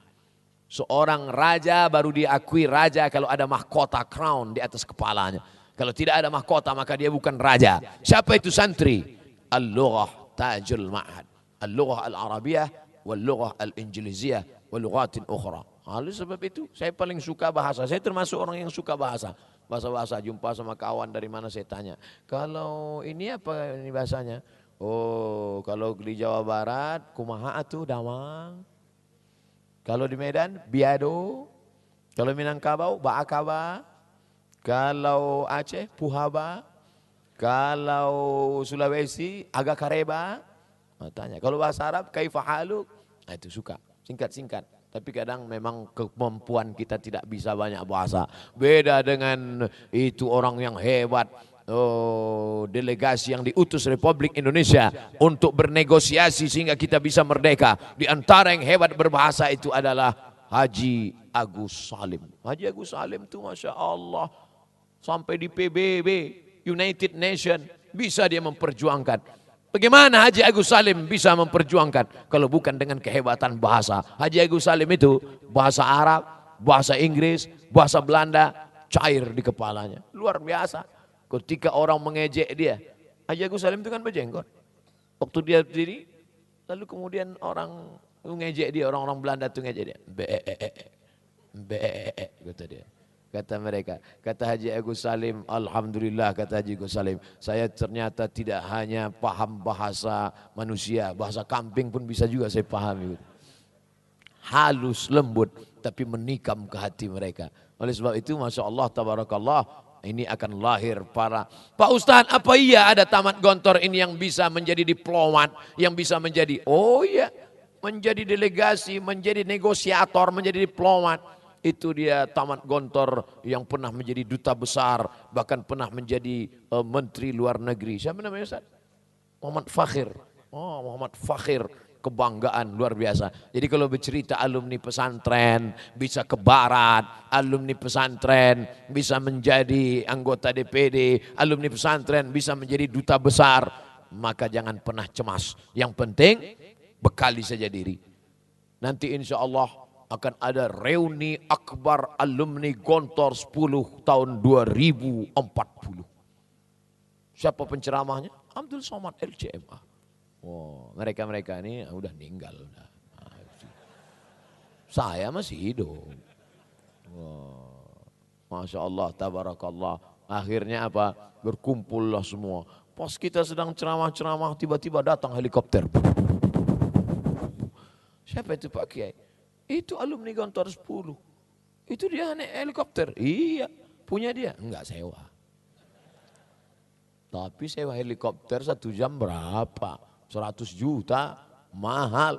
Seorang raja baru diakui raja kalau ada mahkota crown di atas kepalanya. Kalau tidak ada mahkota maka dia bukan raja. Siapa itu santri? Al-lughah tajul ma'had. Al-lughah al-arabiyah wal-lughah al-injiliziyah wal-lughatin ukhra. Lalu sebab itu saya paling suka bahasa. Saya termasuk orang yang suka bahasa. Bahasa-bahasa, jumpa sama kawan dari mana saya tanya. Kalau ini apa ini bahasanya? Oh, kalau di Jawa Barat kumaha atuh damang. Kalau di Medan biado. Kalau Minangkabau baakaba. Kalau Aceh puhaba. Kalau Sulawesi agak kareba. Tanya. Kalau bahasa Arab kaifa haluk? Nah, itu suka. Singkat-singkat. Tapi kadang memang kemampuan kita tidak bisa banyak bahasa. Beda dengan itu orang yang hebat. Oh, delegasi yang diutus Republik Indonesia untuk bernegosiasi sehingga kita bisa merdeka. Di antara yang hebat berbahasa itu adalah Haji Agus Salim. Haji Agus Salim itu Masya Allah. Sampai di PBB, United Nation, bisa dia memperjuangkan. Bagaimana Haji Agus Salim bisa memperjuangkan kalau bukan dengan kehebatan bahasa? Haji Agus Salim itu bahasa Arab, bahasa Inggris, bahasa Belanda cair di kepalanya. Luar biasa. Ketika orang mengejek dia, Haji Agus Salim itu kan berjenggot. Waktu dia berdiri, lalu kemudian orang mengejek dia, orang-orang Belanda itu ngejek dia. Kata dia. Kata mereka, kata Haji Agus Salim, alhamdulillah kata Haji Agus Salim, saya ternyata tidak hanya paham bahasa manusia, bahasa kambing pun bisa juga saya pahami. Halus, lembut, tapi menikam ke hati mereka. Oleh sebab itu, Masya Allah, tabarakallah, ini akan lahir para, Pak Ustadz, apa iya ada tamat gontor ini yang bisa menjadi diplomat, yang bisa menjadi, oh iya, menjadi delegasi, menjadi negosiator, menjadi diplomat. Itu dia tamat gontor yang pernah menjadi duta besar, bahkan pernah menjadi menteri luar negeri. Siapa namanya Ustaz? Muhammad Fakhir. Oh, Muhammad Fakhir. Kebanggaan luar biasa. Jadi kalau bercerita alumni pesantren bisa ke barat, alumni pesantren bisa menjadi anggota DPD, alumni pesantren bisa menjadi duta besar, maka jangan pernah cemas. Yang penting bekali saja diri. Nanti insya Allah akan ada reuni akbar alumni Gontor 10 tahun 2040. Siapa penceramahnya? Abdul Somad LCMA. Oh, mereka-mereka ini udah meninggal. Saya masih hidup. Oh, Masya Allah, tabarakallah. Akhirnya apa? Berkumpullah semua. Pas kita sedang ceramah-ceramah, tiba-tiba datang helikopter. Siapa itu Pak Kiai? Itu alumni Gontor 10. Itu dia naik helikopter. Iya, punya dia. Enggak sewa. Tapi sewa helikopter 1 jam berapa? 100 juta, mahal.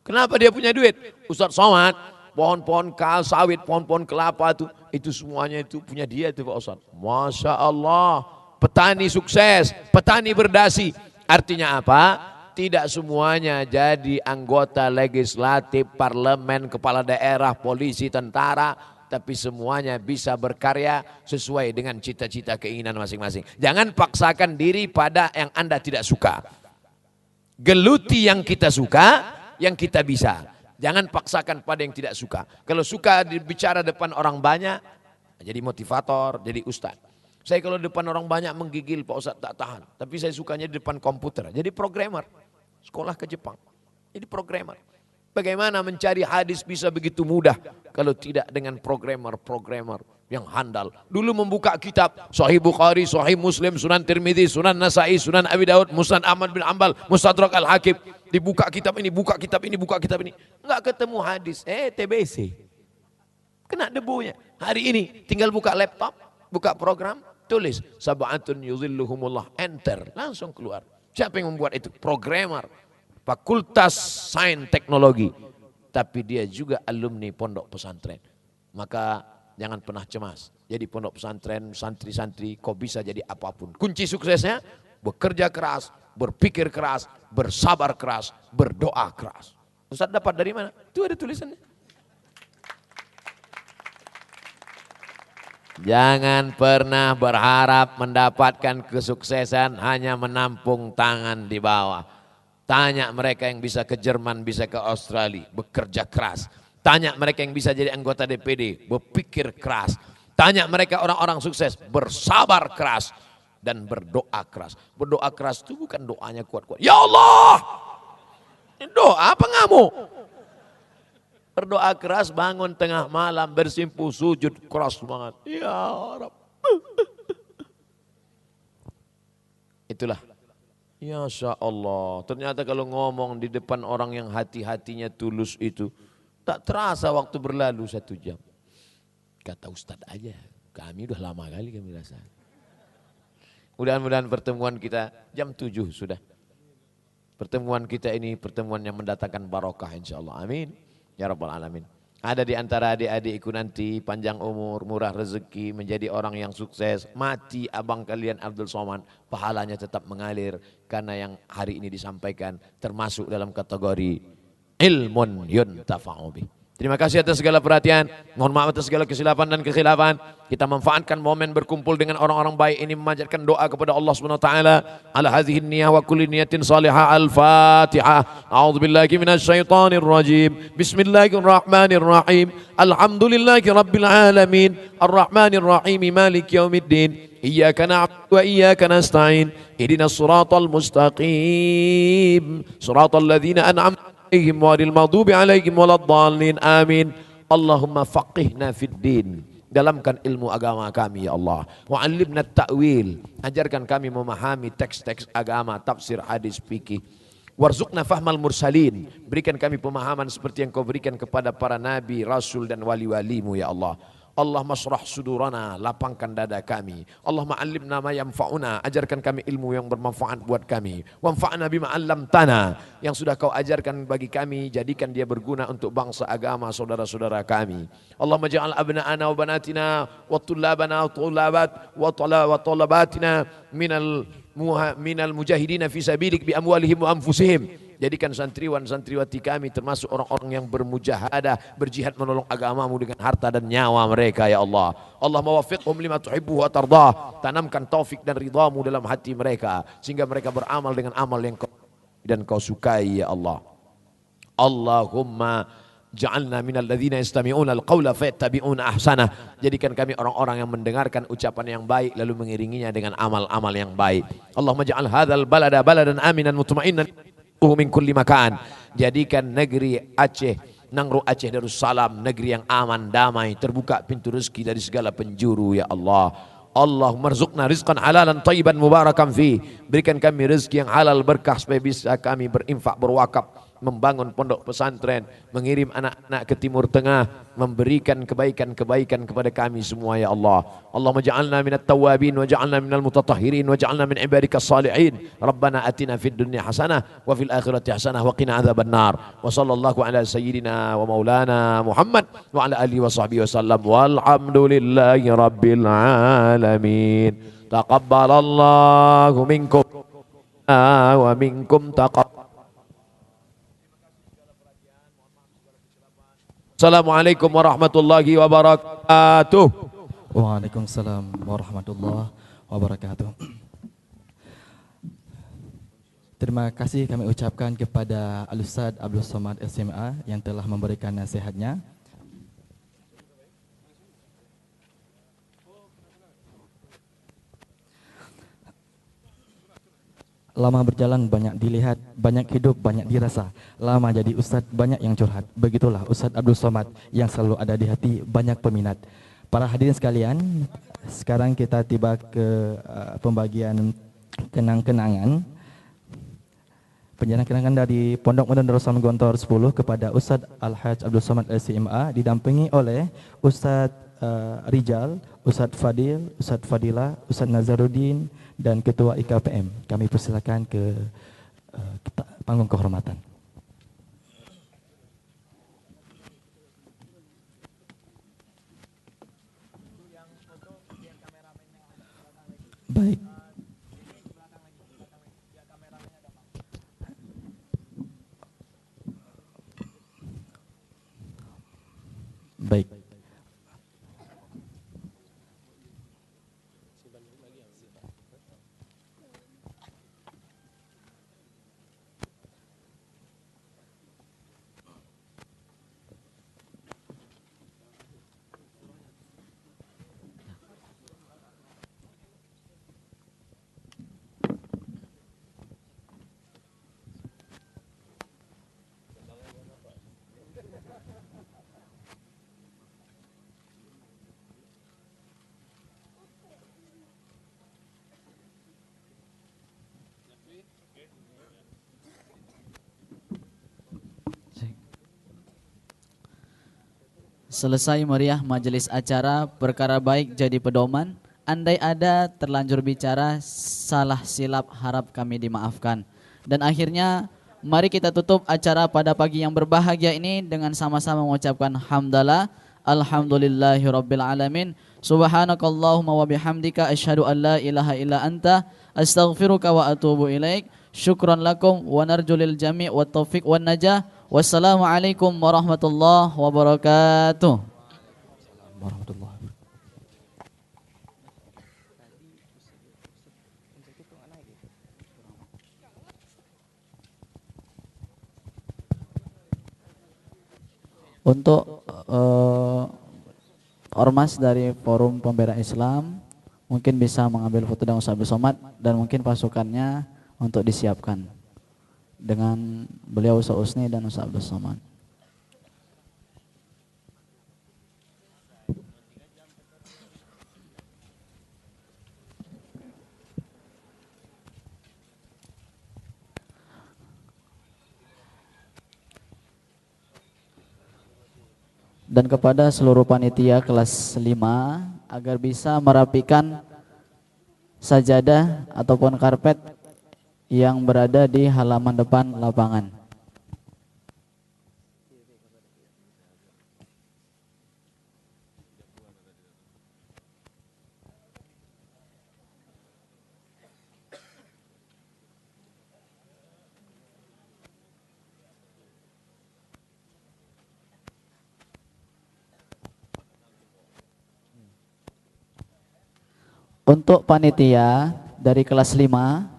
Kenapa dia punya duit? Ustaz Somad, pohon-pohon sawit, pohon-pohon kelapa itu semuanya itu punya dia itu Pak Ustaz. Masya Allah, petani sukses, petani berdasi. Artinya apa? Tidak semuanya jadi anggota legislatif, parlemen, kepala daerah, polisi, tentara, tapi semuanya bisa berkarya sesuai dengan cita-cita keinginan masing-masing. Jangan paksakan diri pada yang Anda tidak suka. Geluti yang kita suka, yang kita bisa. Jangan paksakan pada yang tidak suka. Kalau suka bicara depan orang banyak, jadi motivator, jadi ustaz. Saya kalau di depan orang banyak menggigil Pak Ustadz tak tahan. Tapi saya sukanya di depan komputer. Jadi programmer. Sekolah ke Jepang. Jadi programmer. Bagaimana mencari hadis bisa begitu mudah. Kalau tidak dengan programmer yang handal. Dulu membuka kitab. Sahih Bukhari, Sahih Muslim, Sunan Tirmidzi, Sunan Nasai, Sunan Abi Daud, Musnad Ahmad bin Ambal, Mustadrak Al-Hakim. Dibuka kitab ini, buka kitab ini, buka kitab ini. Enggak ketemu hadis. TBC. Kena debunya. Hari ini tinggal buka laptop, buka program. Tulis sab'atun yuzilluhumullah, enter, langsung keluar. Siapa yang membuat itu? Programmer, Fakultas Sains Teknologi, tapi dia juga alumni pondok pesantren. Maka jangan pernah cemas. Jadi pondok pesantren, santri-santri, kau bisa jadi apapun. Kunci suksesnya bekerja keras, berpikir keras, bersabar keras, berdoa keras. Ustaz dapat dari mana? Itu ada tulisannya. Jangan pernah berharap mendapatkan kesuksesan hanya menampung tangan di bawah. Tanya mereka yang bisa ke Jerman, bisa ke Australia, bekerja keras. Tanya mereka yang bisa jadi anggota DPD, berpikir keras. Tanya mereka orang-orang sukses, bersabar keras dan berdoa keras. Berdoa keras itu bukan doanya kuat-kuat. Ya Allah, doa apa ngamuk? Berdoa keras, bangun tengah malam, bersimpuh, sujud keras banget. Ya Rabb. Itulah. Ya Allah. Ternyata kalau ngomong di depan orang yang hati-hatinya tulus itu, tak terasa waktu berlalu 1 jam. Kata Ustadz aja, kami udah lama kali kami rasa. Mudah-mudahan pertemuan kita jam 7 sudah. Pertemuan kita ini pertemuan yang mendatangkan barokah insyaAllah. Amin. Ya Rabbal Alamin. Ada di antara adik-adikku nanti panjang umur, murah rezeki, menjadi orang yang sukses. Mati abang kalian Abdul Somad, pahalanya tetap mengalir. Karena yang hari ini disampaikan termasuk dalam kategori ilmun yuntafa'u bih. Terima kasih atas segala perhatian. Mohon maaf atas segala kesilapan dan kekhilafan. Kita manfaatkan momen berkumpul dengan orang-orang baik ini memanjatkan doa kepada Allah Subhanahu wa taala. Ala hadhihi niyah wa kulli niyatin salihah. Al-Fatihah. A'udzubillahi minasyaitonir rajim. Bismillahirrahmanirrahim. Alhamdulillahi rabbil alamin. Arrahmanir rahim. Maliki yaumiddin. Iyyaka na'budu wa iyyaka nasta'in. Ihdinas siratal mustaqim. Siratal ladzina an'amta alaihim walil maghdubi alaihim waladdallin. Amin. Allahumma faqihna fid din. Dalamkan ilmu agama kami ya Allah. Wa 'allimna ta'wil. Ajarkan kami memahami teks-teks agama, tafsir, hadis, fikih. Warzuqna fahmal mursalin. Berikan kami pemahaman seperti yang kau berikan kepada para nabi, rasul dan wali-walimu ya Allah. Allahumma syrah sudurana, lapangkan dada kami. Allahumma 'allimna ma yanfa'una, ajarkan kami ilmu yang bermanfaat buat kami. Wanfa'na bima 'allamtana, yang sudah kau ajarkan bagi kami, jadikan dia berguna untuk bangsa, agama, saudara-saudara kami. Allahumma ja'al abna'ana wa banatina wa tullabana wa tullabatina minal mujahidina fi sabilik bi amwalihim wa anfusihim. Jadikan santriwan santriwati kami termasuk orang-orang yang bermujahadah, berjihad menolong agamamu dengan harta dan nyawa mereka ya Allah. Allahumma waffiqhum lima tuhibbu wa tardah. Tanamkan taufik dan ridhamu dalam hati mereka sehingga mereka beramal dengan amal yang kau sukai ya Allah. Allahumma ja'alna minal ladzina yastami'una al-qawla fayattabi'una ahsanah. Jadikan kami orang-orang yang mendengarkan ucapan yang baik lalu mengiringinya dengan amal-amal yang baik. Allahumma ja'al hadzal balada baladan aminan mutma'innan min kulli makan. Jadikan negeri Aceh, Nangro Aceh Darussalam, negeri yang aman, damai, terbuka pintu rezeki dari segala penjuru ya Allah. Allahumma rzuqna rizqan halalan thayyiban mubarakan fi. Berikan kami rezeki yang halal berkah supaya bisa kami berinfak, berwakaf, membangun pondok pesantren, mengirim anak-anak ke Timur Tengah, memberikan kebaikan-kebaikan kepada kami semua ya Allah. Allahumma ja'alna minat tawabin wa ja'alna minal mutatahhirin wa ja'alna min ibadikas salihin. Rabbana atina fid dunya hasanah wa fil akhirati hasanah wa qina adzaban nar. Wa sallallahu ala sayyidina wa maulana Muhammad wa ala alihi wa sahbihi wasallam. Walhamdulillahi rabbil alamin. Taqabbalallahu minkum wa minkum taqabbal. Assalamualaikum warahmatullahi wabarakatuh. Waalaikumsalam warahmatullahi wabarakatuh. Terima kasih kami ucapkan kepada Al-Ustaz Abdul Somad SMA yang telah memberikan nasihatnya. Lama berjalan banyak dilihat, banyak hidup banyak dirasa. Lama jadi ustadz banyak yang curhat. Begitulah Ustadz Abdul Somad yang selalu ada di hati banyak peminat. Para hadirin sekalian, sekarang kita tiba ke pembagian kenang-kenangan. Penjelasan kenangan dari Pondok Modern Darussalam Gontor 10 kepada Ustadz Al-Hajj Abdul Somad LCMA didampingi oleh Ustadz Rijal, Ustadz Fadil, Ustadz Fadila, Ustadz Nazaruddin, dan Ketua IKPM. Kami persilakan ke panggung kehormatan. Baik. Baik. Selesai meriah majelis acara, perkara baik jadi pedoman. Andai ada terlanjur bicara, salah silap harap kami dimaafkan. Dan akhirnya mari kita tutup acara pada pagi yang berbahagia ini dengan sama-sama mengucapkan hamdalah. Alhamdulillahirabbil alamin. Subhanakallahumma wa bihamdika asyhadu an la ilaha illa anta astaghfiruka wa atubu ilaik. Syukran lakum wa narjulil jami' wa taufiq wa najah. Wassalamualaikum warahmatullahi wabarakatuh. Warahmatullahi. Untuk ormas dari Forum Pembela Islam mungkin bisa mengambil foto dengan Ustaz Abdul Somad dan mungkin pasukannya untuk disiapkan dengan beliau Ustaz Usni dan Ustaz Abdul Somad. Dan kepada seluruh panitia kelas 5 agar bisa merapikan sajadah ataupun karpet yang berada di halaman depan lapangan. Untuk panitia dari kelas 5